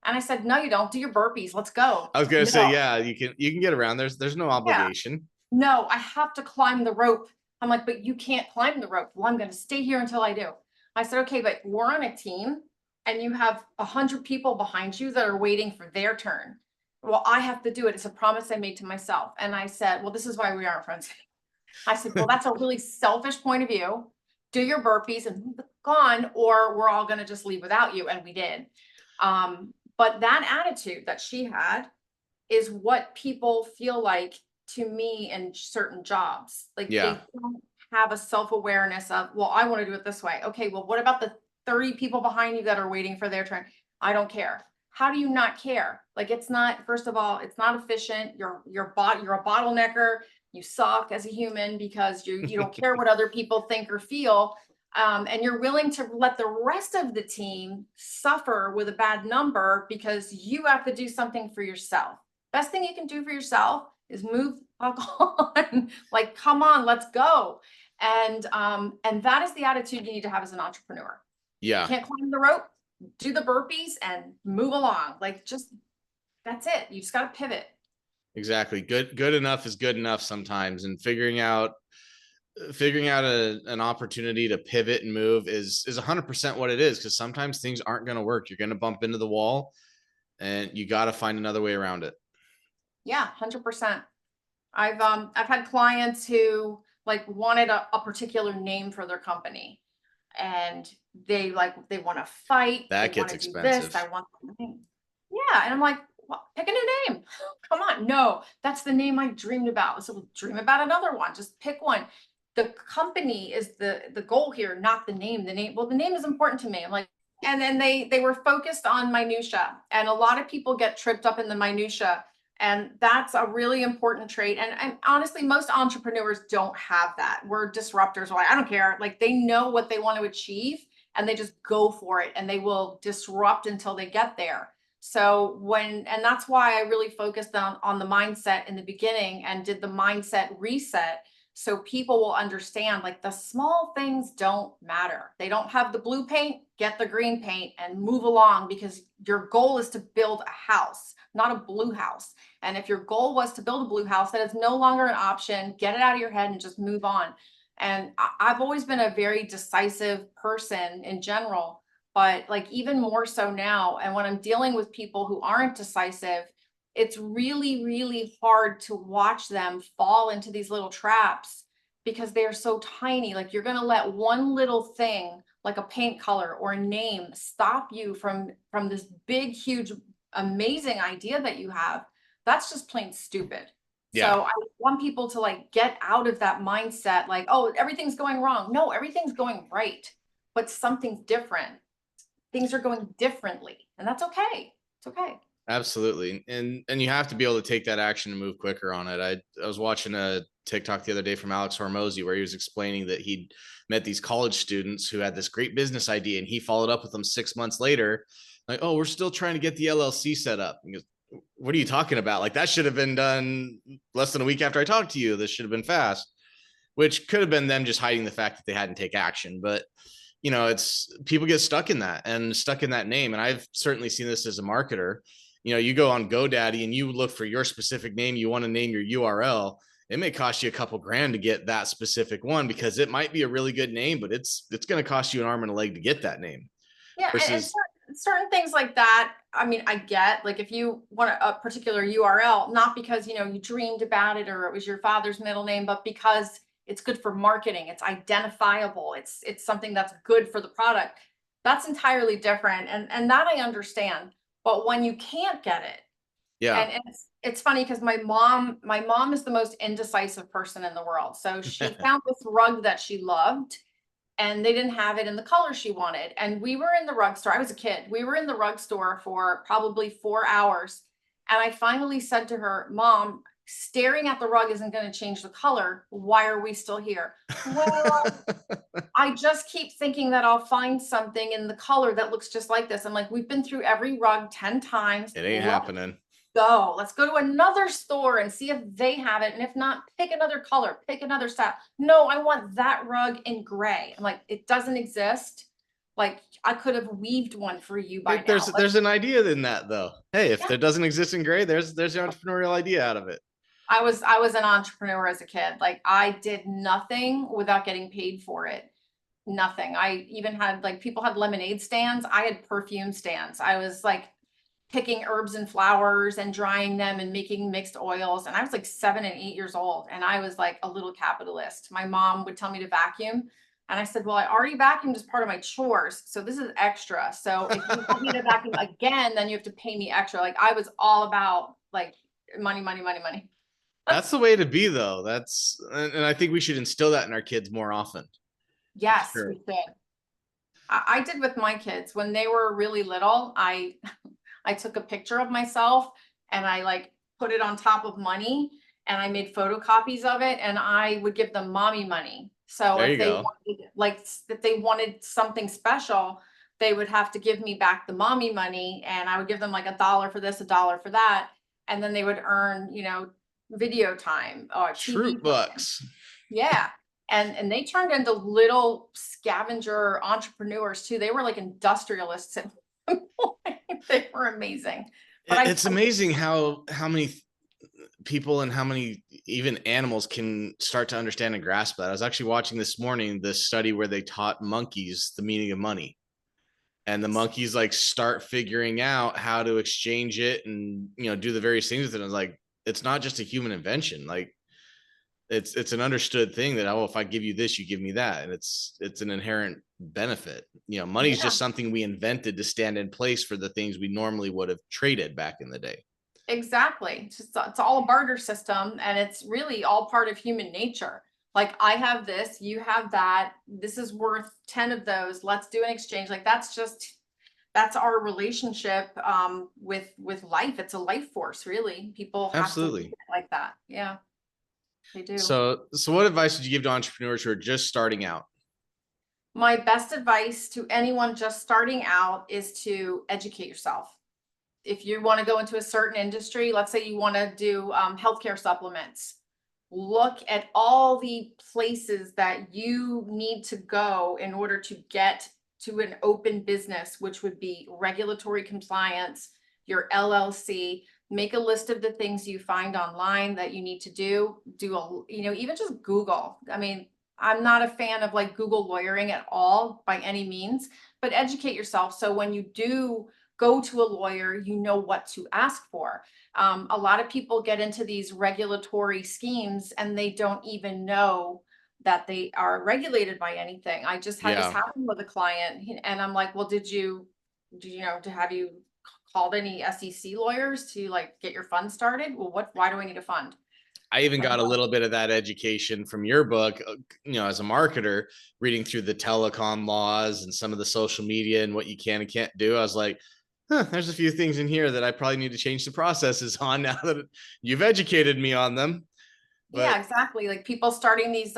[SPEAKER 2] And I said, no, you don't. Do your burpees. Let's go.
[SPEAKER 1] I was going to say, yeah, you can get around. There's no obligation.
[SPEAKER 2] Yeah. No, I have to climb the rope. I'm like, but you can't climb the rope. Well, I'm going to stay here until I do. I said, okay, but we're on a team and you have 100 people behind you that are waiting for their turn. Well, I have to do it. It's a promise I made to myself. And I said, well, this is why we aren't friends. I said, well, that's a really selfish point of view. Do your burpees and gone, or we're all going to just leave without you. And we did. But that attitude that she had is what people feel like to me in certain jobs. Like they don't have a self-awareness of, well, I want to do it this way. Okay, well, what about the 30 people behind you that are waiting for their turn? I don't care. How do you not care? Like, it's not, first of all, it's not efficient. You're a bottlenecker. You suck as a human because you don't care what other people think or feel. And you're willing to let the rest of the team suffer with a bad number because you have to do something for yourself. Best thing you can do for yourself is move on. Like, come on, let's go. And that is the attitude you need to have as an entrepreneur.
[SPEAKER 1] Yeah.
[SPEAKER 2] You can't climb the rope, do the burpees and move along. Like, that's it. You just got to pivot.
[SPEAKER 1] Exactly. Good enough is good enough sometimes. And figuring out an opportunity to pivot and move is 100% what it is, because sometimes things aren't going to work. You're going to bump into the wall and you got to find another way around it.
[SPEAKER 2] Yeah, 100%. I've had clients who like wanted a particular name for their company, and they want to fight.
[SPEAKER 1] That gets expensive.
[SPEAKER 2] I want the name. Yeah, and I'm like, well, pick a new name. Come on, no, that's the name I dreamed about. So dream about another one. Just pick one. The company is the goal here, not the name. The name is important to me. I'm like, and then they were focused on minutia, and a lot of people get tripped up in the minutia. And that's a really important trait. And honestly, most entrepreneurs don't have that. We're disruptors. Like, I don't care. Like, they know what they want to achieve and they just go for it, and they will disrupt until they get there. So and that's why I really focused on the mindset in the beginning and did the mindset reset. So people will understand like the small things don't matter. They don't have the blue paint, get the green paint and move along, because your goal is to build a house, not a blue house. And if your goal was to build a blue house, that is no longer an option. Get it out of your head and just move on. And I've always been a very decisive person in general, but like even more so now. And when I'm dealing with people who aren't decisive, it's really, really hard to watch them fall into these little traps because they are so tiny. Like you're going to let one little thing like a paint color or a name stop you from this big, huge, amazing idea that you have. That's just plain stupid.
[SPEAKER 1] Yeah.
[SPEAKER 2] So I want people to like get out of that mindset, like, oh, everything's going wrong. No, everything's going right, but something's different. Things are going differently, and that's okay. It's okay.
[SPEAKER 1] Absolutely. And you have to be able to take that action and move quicker on it. I was watching a TikTok the other day from Alex Hormozy where he was explaining that he'd met these college students who had this great business idea, and he followed up with them 6 months later, like, oh, we're still trying to get the LLC set up. He goes, what are you talking about? Like that should have been done less than a week after I talked to you. This should have been fast, which could have been them just hiding the fact that they hadn't take action. But it's people get stuck in that name. And I've certainly seen this as a marketer. You go on GoDaddy and you look for your specific name. You want to name your URL. It may cost you a couple grand to get that specific one because it might be a really good name, but it's going to cost you an arm and a leg to get that name.
[SPEAKER 2] Yeah,
[SPEAKER 1] versus
[SPEAKER 2] and certain things like that. I mean, I get like if you want a particular URL, not because you dreamed about it or it was your father's middle name, but because it's good for marketing. It's identifiable. It's something that's good for the product. That's entirely different, and that I understand. But when you can't get it,
[SPEAKER 1] yeah.
[SPEAKER 2] and it's funny because my mom is the most indecisive person in the world. So she found this rug that she loved, and they didn't have it in the color she wanted. And we were in the rug store. I was a kid. We were in the rug store for probably 4 hours. And I finally said to her, Mom, staring at the rug isn't going to change the color. Why are we still here? Well, I just keep thinking that I'll find something in the color that looks just like this. I'm like, we've been through every rug 10 times.
[SPEAKER 1] It ain't happening.
[SPEAKER 2] Let's go to another store and see if they have it. And if not, pick another color, pick another style. No, I want that rug in gray. I'm like, it doesn't exist. Like I could have weaved one for you by now.
[SPEAKER 1] There's an idea in that though. Hey, if
[SPEAKER 2] Yeah.
[SPEAKER 1] there doesn't exist in gray, there's the entrepreneurial idea out of it.
[SPEAKER 2] I was an entrepreneur as a kid. Like I did nothing without getting paid for it. Nothing. I even had like people had lemonade stands. I had perfume stands. I was like picking herbs and flowers and drying them and making mixed oils. And I was like 7 and 8 years old. And I was like a little capitalist. My mom would tell me to vacuum. And I said, well, I already vacuumed as part of my chores. So this is extra. So if you want me to vacuum again, then you have to pay me extra. Like I was all about like money, money, money, money.
[SPEAKER 1] That's the way to be though. And I think we should instill that in our kids more often.
[SPEAKER 2] Yes,
[SPEAKER 1] Sure.
[SPEAKER 2] we should. I did with my kids when they were really little. I took a picture of myself and I like put it on top of money and I made photocopies of it and I would give them mommy money. So
[SPEAKER 1] There you
[SPEAKER 2] if they
[SPEAKER 1] go.
[SPEAKER 2] wanted, like if they wanted something special, they would have to give me back the mommy money and I would give them like $1 for this, $1 for that. And then they would earn, video time or TV
[SPEAKER 1] Fruit
[SPEAKER 2] time.
[SPEAKER 1] bucks.
[SPEAKER 2] Yeah. And they turned into little scavenger entrepreneurs too. They were like industrialists at one point. They were amazing. But
[SPEAKER 1] It's amazing how many people and how many even animals can start to understand and grasp that. I was actually watching this morning this study where they taught monkeys the meaning of money. And the monkeys like start figuring out how to exchange it and do the various things with it. And it's like it's not just a human invention. Like it's an understood thing that if I give you this, you give me that, and it's an inherent benefit. Money is just something we invented to stand in place for the things we normally would have traded back in the day.
[SPEAKER 2] Exactly. It's all a barter system, and it's really all part of human nature. Like I have this, you have that. This is worth 10 of those. Let's do an exchange. Like that's our relationship with life. It's a life force, really. People have to look at it like that. Yeah. They do.
[SPEAKER 1] So what advice would you give to entrepreneurs who are just starting out?
[SPEAKER 2] My best advice to anyone just starting out is to educate yourself. if you want to go into a certain industry, let's say you want to do healthcare supplements, look at all the places that you need to go in order to get to an open business, which would be regulatory compliance, your LLC. Make a list of the things you find online that you need to do. Even just Google. I mean, I'm not a fan of like Google lawyering at all by any means, but educate yourself. So when you do go to a lawyer, you know what to ask for. A lot of people get into these regulatory schemes and they don't even know that they are regulated by anything. I just had this
[SPEAKER 1] Yeah.
[SPEAKER 2] happen with a client, and I'm like, well, have you called any SEC lawyers to like get your fund started? Well, why do I need a fund?
[SPEAKER 1] I even
[SPEAKER 2] Like,
[SPEAKER 1] got a little bit of that education from your book, as a marketer, reading through the telecom laws and some of the social media and what you can and can't do. I was like, there's a few things in here that I probably need to change the processes on now that you've educated me on them.
[SPEAKER 2] yeah,
[SPEAKER 1] But
[SPEAKER 2] exactly. Like people starting these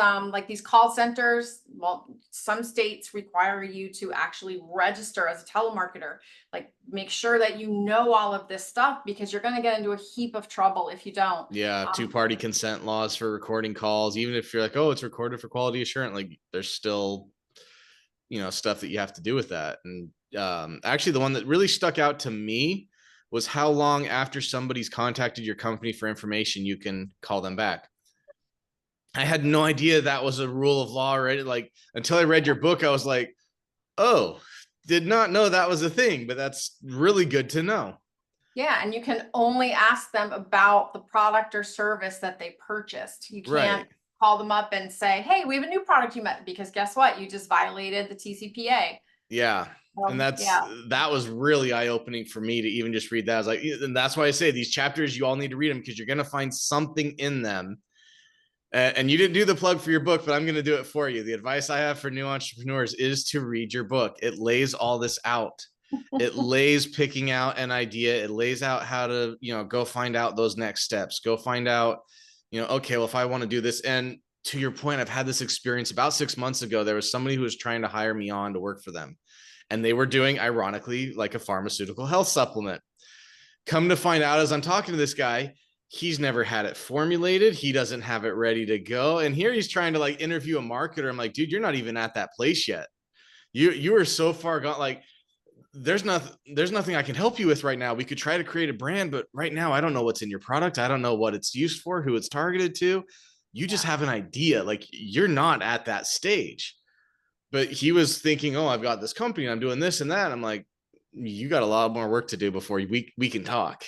[SPEAKER 2] call centers. Well, some states require you to actually register as a telemarketer. Like make sure that you know all of this stuff because you're going to get into a heap of trouble if you don't.
[SPEAKER 1] yeah, two-party consent laws for recording calls, even if you're like, oh, it's recorded for quality assurance, like there's still, stuff that you have to do with that. And actually, the one that really stuck out to me was how long after somebody's contacted your company for information you can call them back. I had no idea that was a rule of law, right? Like until I read your book, I was like, oh, did not know that was a thing, but that's really good to know.
[SPEAKER 2] Yeah, and you can only ask them about the product or service that they purchased. You
[SPEAKER 1] Right.
[SPEAKER 2] can't call them up and say, "Hey, we have a new product you met," because guess what? You just violated the TCPA.
[SPEAKER 1] Yeah. And
[SPEAKER 2] Yeah.
[SPEAKER 1] that was really eye-opening for me to even just read that. I was like, and that's why I say these chapters, you all need to read them because you're going to find something in them. And you didn't do the plug for your book, but I'm going to do it for you. The advice I have for new entrepreneurs is to read your book. It lays all this out. It lays picking out an idea. It lays out how to, go find out those next steps. Go find out, okay, well, if I want to do this. And to your point, I've had this experience about 6 months ago. There was somebody who was trying to hire me on to work for them. And they were doing, ironically, like a pharmaceutical health supplement. Come to find out, as I'm talking to this guy, he's never had it formulated. He doesn't have it ready to go. And here he's trying to like interview a marketer. I'm like, dude, you're not even at that place yet. You are so far gone. Like, there's nothing I can help you with right now. We could try to create a brand, but right now I don't know what's in your product. I don't know what it's used for, who it's targeted to. You just have an idea. Like, you're not at that stage. But he was thinking, oh, I've got this company, I'm doing this and that. I'm like, you got a lot more work to do before we can talk.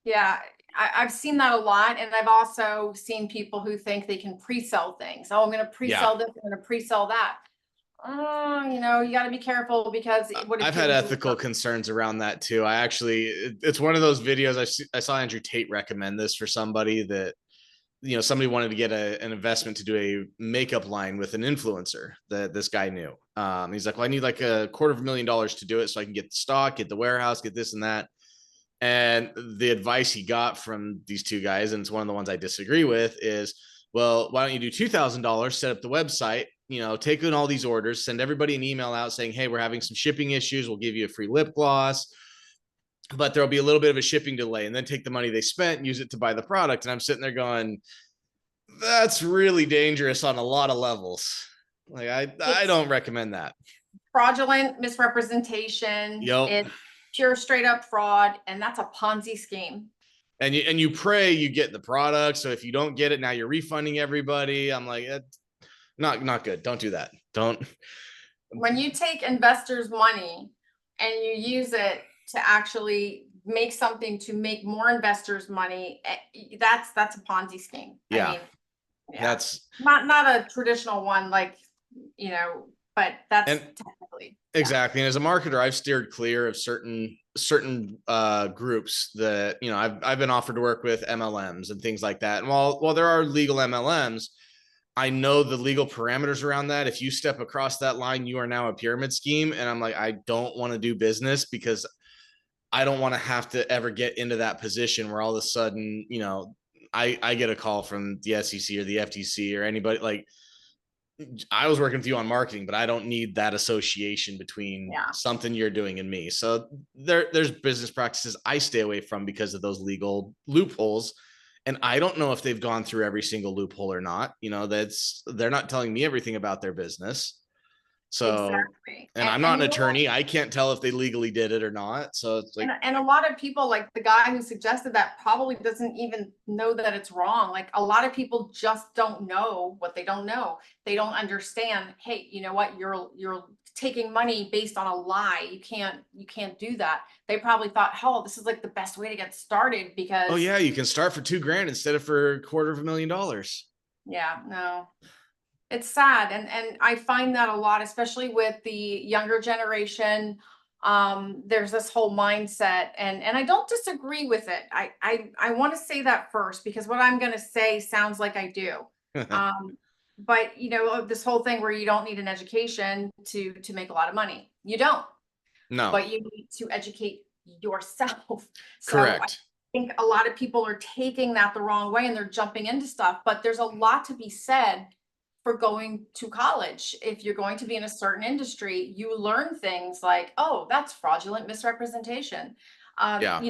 [SPEAKER 2] Yeah, I've seen that a lot. And I've also seen people who think they can pre-sell things. Oh, I'm going to
[SPEAKER 1] Yeah.
[SPEAKER 2] pre-sell this, I'm going to pre-sell that. You got to be careful because what if
[SPEAKER 1] I've
[SPEAKER 2] you
[SPEAKER 1] had
[SPEAKER 2] lose
[SPEAKER 1] ethical concerns around that too. It's one of those videos I saw Andrew Tate recommend this for somebody that, somebody wanted to get an investment to do a makeup line with an influencer that this guy knew. He's like, well, I need like $250,000 to do it so I can get the stock, get the warehouse, get this and that. And the advice he got from these two guys, and it's one of the ones I disagree with, is, well, why don't you do $2,000, set up the website, take in all these orders, send everybody an email out saying, hey, we're having some shipping issues. We'll give you a free lip gloss, but there'll be a little bit of a shipping delay, and then take the money they spent and use it to buy the product. And I'm sitting there going, that's really dangerous on a lot of levels. Like, I don't recommend that.
[SPEAKER 2] fraudulent misrepresentation.
[SPEAKER 1] Yep.
[SPEAKER 2] It's pure straight up fraud, and that's a Ponzi scheme.
[SPEAKER 1] And you pray you get the product. So if you don't get it, now you're refunding everybody. I'm like, not good. Don't do that. Don't.
[SPEAKER 2] When you take investors' money and you use it to actually make something to make more investors money, that's a Ponzi scheme.
[SPEAKER 1] Yeah.
[SPEAKER 2] I mean,
[SPEAKER 1] That's
[SPEAKER 2] not a traditional one, like, but that's technically
[SPEAKER 1] exactly. And as a marketer, I've steered clear of certain groups that, I've been offered to work with MLMs and things like that. And while there are legal MLMs, I know the legal parameters around that. If you step across that line, you are now a pyramid scheme. And I'm like, I don't want to do business because I don't want to have to ever get into that position where all of a sudden, I get a call from the SEC or the FTC or anybody. Like, I was working with you on marketing, but I don't need that association between
[SPEAKER 2] Yeah,
[SPEAKER 1] something you're doing and me. So there's business practices I stay away from because of those legal loopholes. And I don't know if they've gone through every single loophole or not. They're not telling me everything about their business. So,
[SPEAKER 2] exactly.
[SPEAKER 1] and I'm not
[SPEAKER 2] And
[SPEAKER 1] an
[SPEAKER 2] you know what?
[SPEAKER 1] attorney. I can't tell if they legally did it or not. So it's like,
[SPEAKER 2] And a lot of people, like the guy who suggested that, probably doesn't even know that it's wrong. Like a lot of people just don't know what they don't know. They don't understand, hey, you know what? You're taking money based on a lie. You can't do that. They probably thought, oh, this is like the best way to get started
[SPEAKER 1] oh
[SPEAKER 2] because
[SPEAKER 1] yeah, you can start for $2,000 instead of for $250,000.
[SPEAKER 2] yeah, no. It's sad, and I find that a lot, especially with the younger generation. There's this whole mindset, and I don't disagree with it. I want to say that first because what I'm going to say sounds like I do. Um, but this whole thing where you don't need an education to make a lot of money. You don't,
[SPEAKER 1] No,
[SPEAKER 2] but you need to educate yourself. So I
[SPEAKER 1] correct.
[SPEAKER 2] think a lot of people are taking that the wrong way and they're jumping into stuff, but there's a lot to be said for going to college. If you're going to be in a certain industry, you learn things like, oh, that's fraudulent misrepresentation.
[SPEAKER 1] Yeah,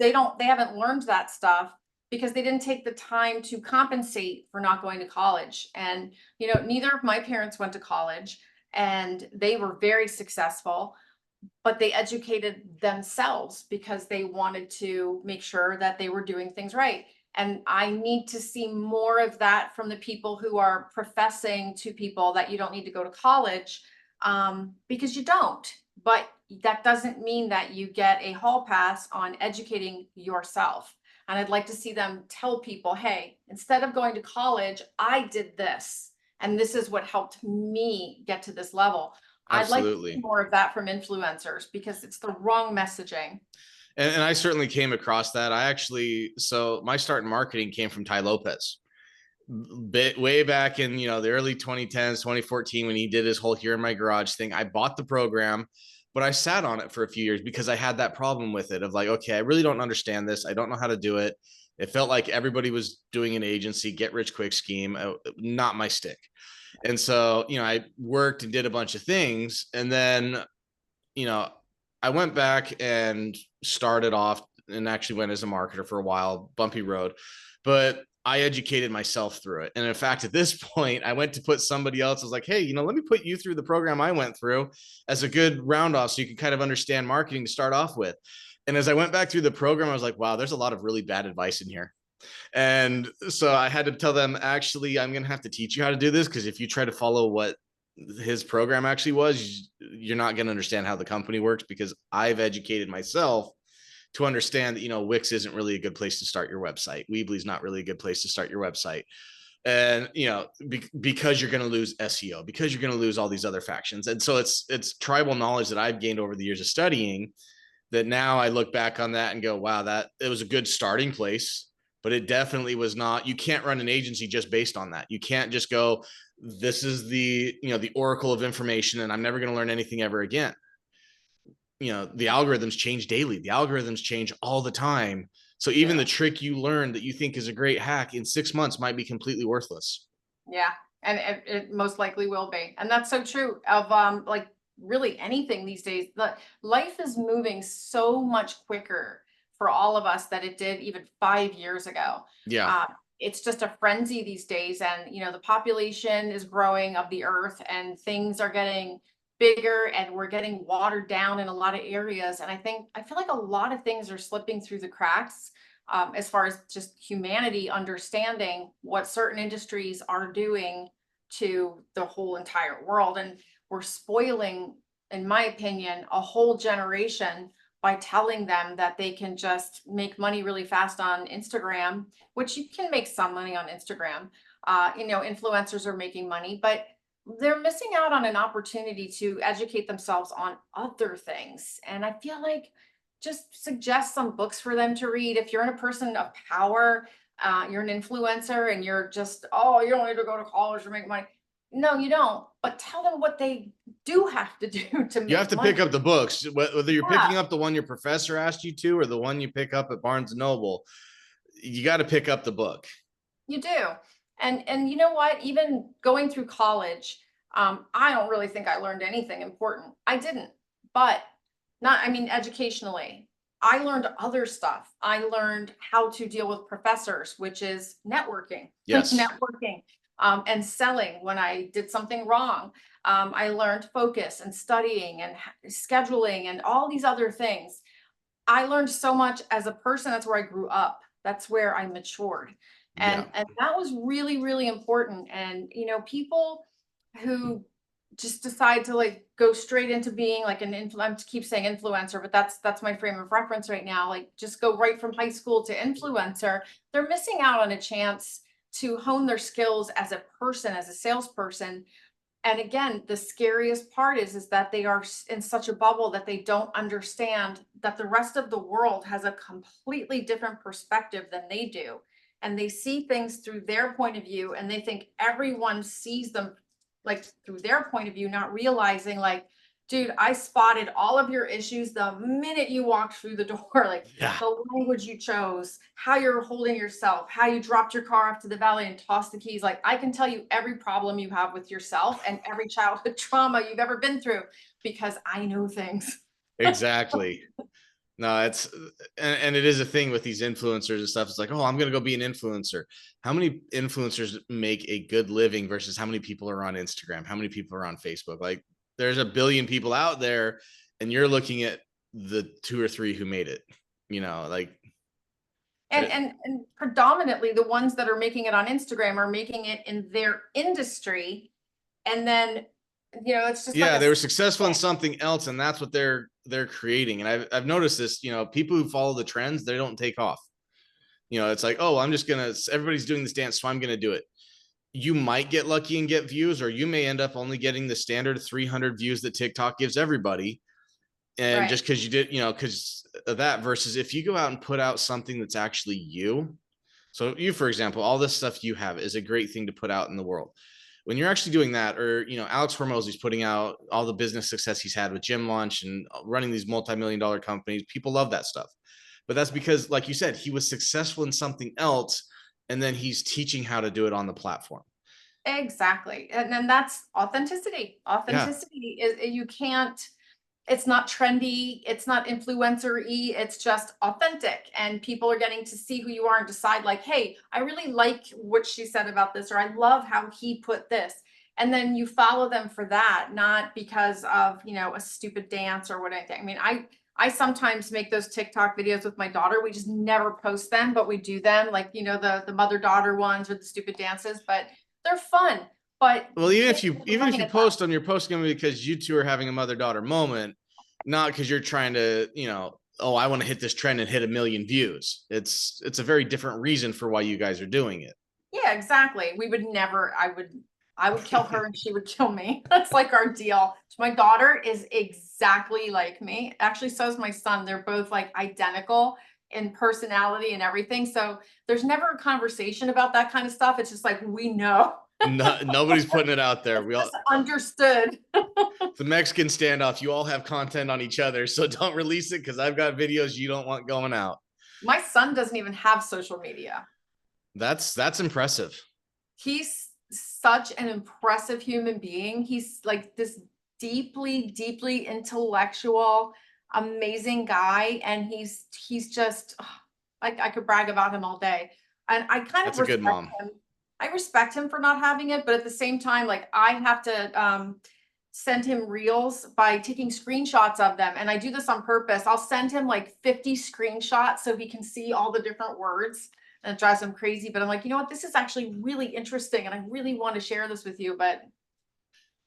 [SPEAKER 2] They haven't learned that stuff because they didn't take the time to compensate for not going to college. And, neither of my parents went to college and they were very successful, but they educated themselves because they wanted to make sure that they were doing things right. And I need to see more of that from the people who are professing to people that you don't need to go to college, because you don't. But that doesn't mean that you get a hall pass on educating yourself. And I'd like to see them tell people, hey, instead of going to college, I did this. And this is what helped me get to this level. I'd like to see
[SPEAKER 1] absolutely.
[SPEAKER 2] more of that from influencers because it's the wrong messaging.
[SPEAKER 1] And I certainly came across that. So my start in marketing came from Ty Lopez. Way back in the early 2010s, 2014, when he did his whole here in my garage thing. I bought the program, but I sat on it for a few years because I had that problem with it of like, okay, I really don't understand this. I don't know how to do it. It felt like everybody was doing an agency get rich quick scheme, not my stick. And so I worked and did a bunch of things, and then you know I went back and started off and actually went as a marketer for a while, bumpy road, but I educated myself through it. And in fact, at this point, I went to put somebody else. I was like, hey, let me put you through the program I went through as a good round off so you can kind of understand marketing to start off with. And as I went back through the program, I was like, wow, there's a lot of really bad advice in here. And so I had to tell them, actually, I'm going to have to teach you how to do this because if you try to follow what his program actually was, you're not going to understand how the company works because I've educated myself to understand that, Wix isn't really a good place to start your website. Weebly's not really a good place to start your website. And, because you're going to lose SEO, because you're going to lose all these other factions. And so it's tribal knowledge that I've gained over the years of studying that now I look back on that and go, wow, that it was a good starting place, but it definitely was not. You can't run an agency just based on that. You can't just go, this is the oracle of information and I'm never going to learn anything ever again. The algorithms change daily. The algorithms change all the time. So even the trick you learned that you think is a great hack in 6 months might be completely worthless.
[SPEAKER 2] Yeah, and it most likely will be. And that's so true of like really anything these days. The life is moving so much quicker for all of us that it did even 5 years ago.
[SPEAKER 1] Yeah.
[SPEAKER 2] Uh, it's just a frenzy these days, and the population is growing of the earth, and things are getting bigger, and we're getting watered down in a lot of areas. And I feel like a lot of things are slipping through the cracks, as far as just humanity understanding what certain industries are doing to the whole entire world. And we're spoiling, in my opinion, a whole generation by telling them that they can just make money really fast on Instagram, which you can make some money on Instagram. Influencers are making money, but they're missing out on an opportunity to educate themselves on other things. And I feel like just suggest some books for them to read. If you're in a person of power, you're an influencer and you're just, oh, you don't need to go to college to make money. No, you don't. But tell them what they do have to do to
[SPEAKER 1] You have
[SPEAKER 2] make
[SPEAKER 1] to
[SPEAKER 2] money.
[SPEAKER 1] pick up the books, whether you're
[SPEAKER 2] Yeah,
[SPEAKER 1] picking up the one your professor asked you to or the one you pick up at Barnes and Noble. You got to pick up the book.
[SPEAKER 2] you do. And you know what? Even going through college, I don't really think I learned anything important. I didn't, but not, I mean, educationally, I learned other stuff. I learned how to deal with professors, which is networking,
[SPEAKER 1] Yes.
[SPEAKER 2] networking, and selling when I did something wrong. I learned focus and studying and scheduling and all these other things. I learned so much as a person. That's where I grew up. That's where I matured.
[SPEAKER 1] Yeah.
[SPEAKER 2] And that was really, really important. And people who just decide to like go straight into being like an influencer, keep saying influencer, but that's my frame of reference right now. Like just go right from high school to influencer. They're missing out on a chance to hone their skills as a person, as a salesperson. And again, the scariest part is that they are in such a bubble that they don't understand that the rest of the world has a completely different perspective than they do. And they see things through their point of view, and they think everyone sees them like through their point of view, not realizing like, dude, I spotted all of your issues the minute you walked through the door. Like
[SPEAKER 1] Yeah.
[SPEAKER 2] the language you chose, how you're holding yourself, how you dropped your car off to the valley and tossed the keys. Like I can tell you every problem you have with yourself and every childhood trauma you've ever been through because I know things.
[SPEAKER 1] Exactly. No, it's and it is a thing with these influencers and stuff. It's like, oh, I'm gonna go be an influencer. How many influencers make a good living versus how many people are on Instagram? How many people are on Facebook? Like, there's a billion people out there, and you're looking at the two or three who made it. Like
[SPEAKER 2] And, and predominantly the ones that are making it on Instagram are making it in their industry. And then, it's just like
[SPEAKER 1] yeah,
[SPEAKER 2] a
[SPEAKER 1] they were successful in
[SPEAKER 2] thing.
[SPEAKER 1] something else, and that's what they're creating. And I've noticed this. People who follow the trends, they don't take off. It's like, oh, everybody's doing this dance, so I'm gonna do it. You might get lucky and get views, or you may end up only getting the standard 300 views that TikTok gives everybody. And
[SPEAKER 2] Right.
[SPEAKER 1] just because you did, because of that, versus if you go out and put out something that's actually you. So you, for example, all this stuff you have is a great thing to put out in the world. When you're actually doing that, or, Alex Hormozy's putting out all the business success he's had with Gym Launch and running these multi-million-dollar companies, people love that stuff. But that's because, like you said, he was successful in something else, and then he's teaching how to do it on the platform.
[SPEAKER 2] Exactly. And then that's authenticity.
[SPEAKER 1] Yeah.
[SPEAKER 2] Authenticity is you can't, it's not trendy, it's not influencer-y, it's just authentic. And people are getting to see who you are and decide, like, hey, I really like what she said about this, or I love how he put this. And then you follow them for that, not because of, a stupid dance or what anything. I mean, I sometimes make those TikTok videos with my daughter. We just never post them, but we do them, like, the mother-daughter ones or the stupid dances, but they're fun. But
[SPEAKER 1] Well, even
[SPEAKER 2] kids
[SPEAKER 1] if you
[SPEAKER 2] are
[SPEAKER 1] even if
[SPEAKER 2] looking
[SPEAKER 1] you
[SPEAKER 2] at that.
[SPEAKER 1] post them, you're posting them because you two are having a mother-daughter moment, not because you're trying to, oh, I want to hit this trend and hit a million views. It's a very different reason for why you guys are doing it.
[SPEAKER 2] Yeah, exactly. We would never, I would kill her and she would kill me. That's like our deal. My daughter is exactly like me. Actually, so is my son. They're both like identical in personality and everything. So there's never a conversation about that kind of stuff. It's just like we know.
[SPEAKER 1] No, nobody's putting it out there.
[SPEAKER 2] It's just understood.
[SPEAKER 1] The Mexican standoff, you all have content on each other, so don't release it because I've got videos you don't want going out.
[SPEAKER 2] My son doesn't even have social media.
[SPEAKER 1] That's impressive.
[SPEAKER 2] He's such an impressive human being. He's like this deeply, deeply intellectual, amazing guy. And he's just like I could brag about him all day. And I kind of
[SPEAKER 1] That's a good
[SPEAKER 2] respect
[SPEAKER 1] mom.
[SPEAKER 2] him. I respect him for not having it, but at the same time, like I have to send him reels by taking screenshots of them. And I do this on purpose. I'll send him like 50 screenshots so he can see all the different words, and it drives him crazy. But I'm like, you know what? This is actually really interesting. And I really want to share this with you, but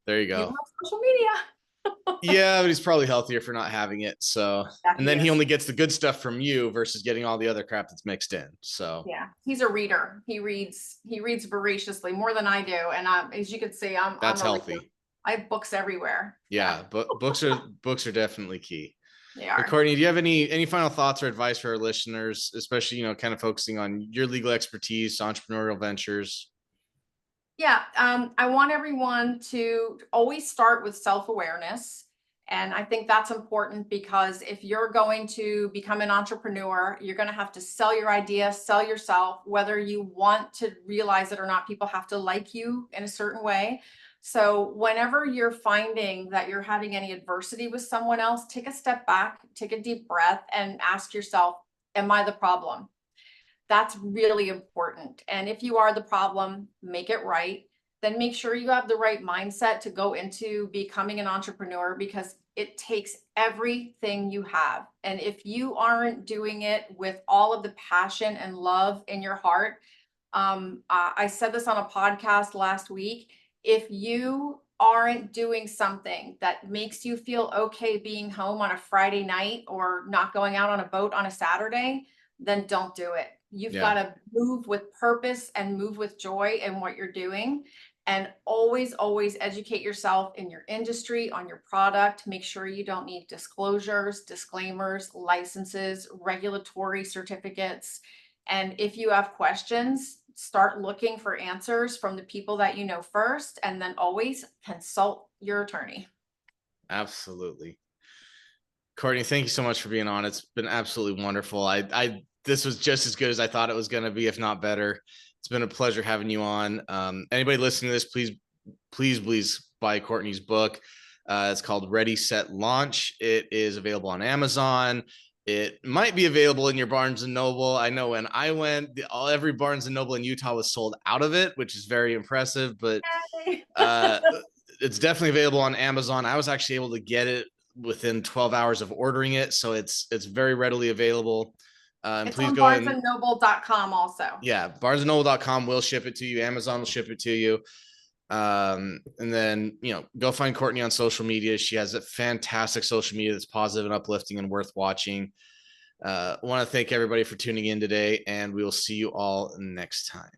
[SPEAKER 1] There you
[SPEAKER 2] you don't
[SPEAKER 1] go.
[SPEAKER 2] have social media.
[SPEAKER 1] Yeah, but he's probably healthier for not having it. So,
[SPEAKER 2] Yeah,
[SPEAKER 1] and
[SPEAKER 2] he
[SPEAKER 1] then he
[SPEAKER 2] is.
[SPEAKER 1] only gets the good stuff from you versus getting all the other crap that's mixed in. So
[SPEAKER 2] Yeah, he's a reader. He reads voraciously more than I do. And as you can see, I'm
[SPEAKER 1] that's
[SPEAKER 2] a reader.
[SPEAKER 1] healthy.
[SPEAKER 2] I have books everywhere. Yeah,
[SPEAKER 1] Yeah, but books are definitely key.
[SPEAKER 2] they
[SPEAKER 1] But
[SPEAKER 2] are.
[SPEAKER 1] Courtney, do you have any final thoughts or advice for our listeners, especially kind of focusing on your legal expertise, entrepreneurial ventures?
[SPEAKER 2] Yeah, I want everyone to always start with self-awareness And I think that's important because if you're going to become an entrepreneur, you're going to have to sell your idea, sell yourself, whether you want to realize it or not. People have to like you in a certain way. So whenever you're finding that you're having any adversity with someone else, take a step back, take a deep breath, and ask yourself, am I the problem? That's really important. And if you are the problem, make it right. Then make sure you have the right mindset to go into becoming an entrepreneur, because it takes everything you have. And if you aren't doing it with all of the passion and love in your heart, I said this on a podcast last week. If you aren't doing something that makes you feel okay being home on a Friday night or not going out on a boat on a Saturday, then don't do it. You've got
[SPEAKER 1] Yeah,
[SPEAKER 2] to move with purpose and move with joy in what you're doing. And always, always educate yourself in your industry, on your product. Make sure you don't need disclosures, disclaimers, licenses, regulatory certificates. And if you have questions, start looking for answers from the people that you know first, and then always consult your attorney.
[SPEAKER 1] absolutely. Courtney, thank you so much for being on. It's been absolutely wonderful. This was just as good as I thought it was going to be, if not better. It's been a pleasure having you on. Anybody listening to this, please buy Courtney's book. It's called Ready, Set, Launch. It is available on Amazon. It might be available in your Barnes and Noble. I know when I went, every Barnes and Noble in Utah was sold out of it, which is very impressive. But uh, it's definitely available on Amazon. I was actually able to get it within 12 hours of ordering it, so it's very readily available. And
[SPEAKER 2] It's
[SPEAKER 1] please
[SPEAKER 2] on
[SPEAKER 1] go and
[SPEAKER 2] barnesandnoble.com also.
[SPEAKER 1] yeah, barnesandnoble.com will ship it to you. Amazon will ship it to you. And then, go find Courtney on social media. She has a fantastic social media that's positive and uplifting and worth watching. I want to thank everybody for tuning in today, and we will see you all next time.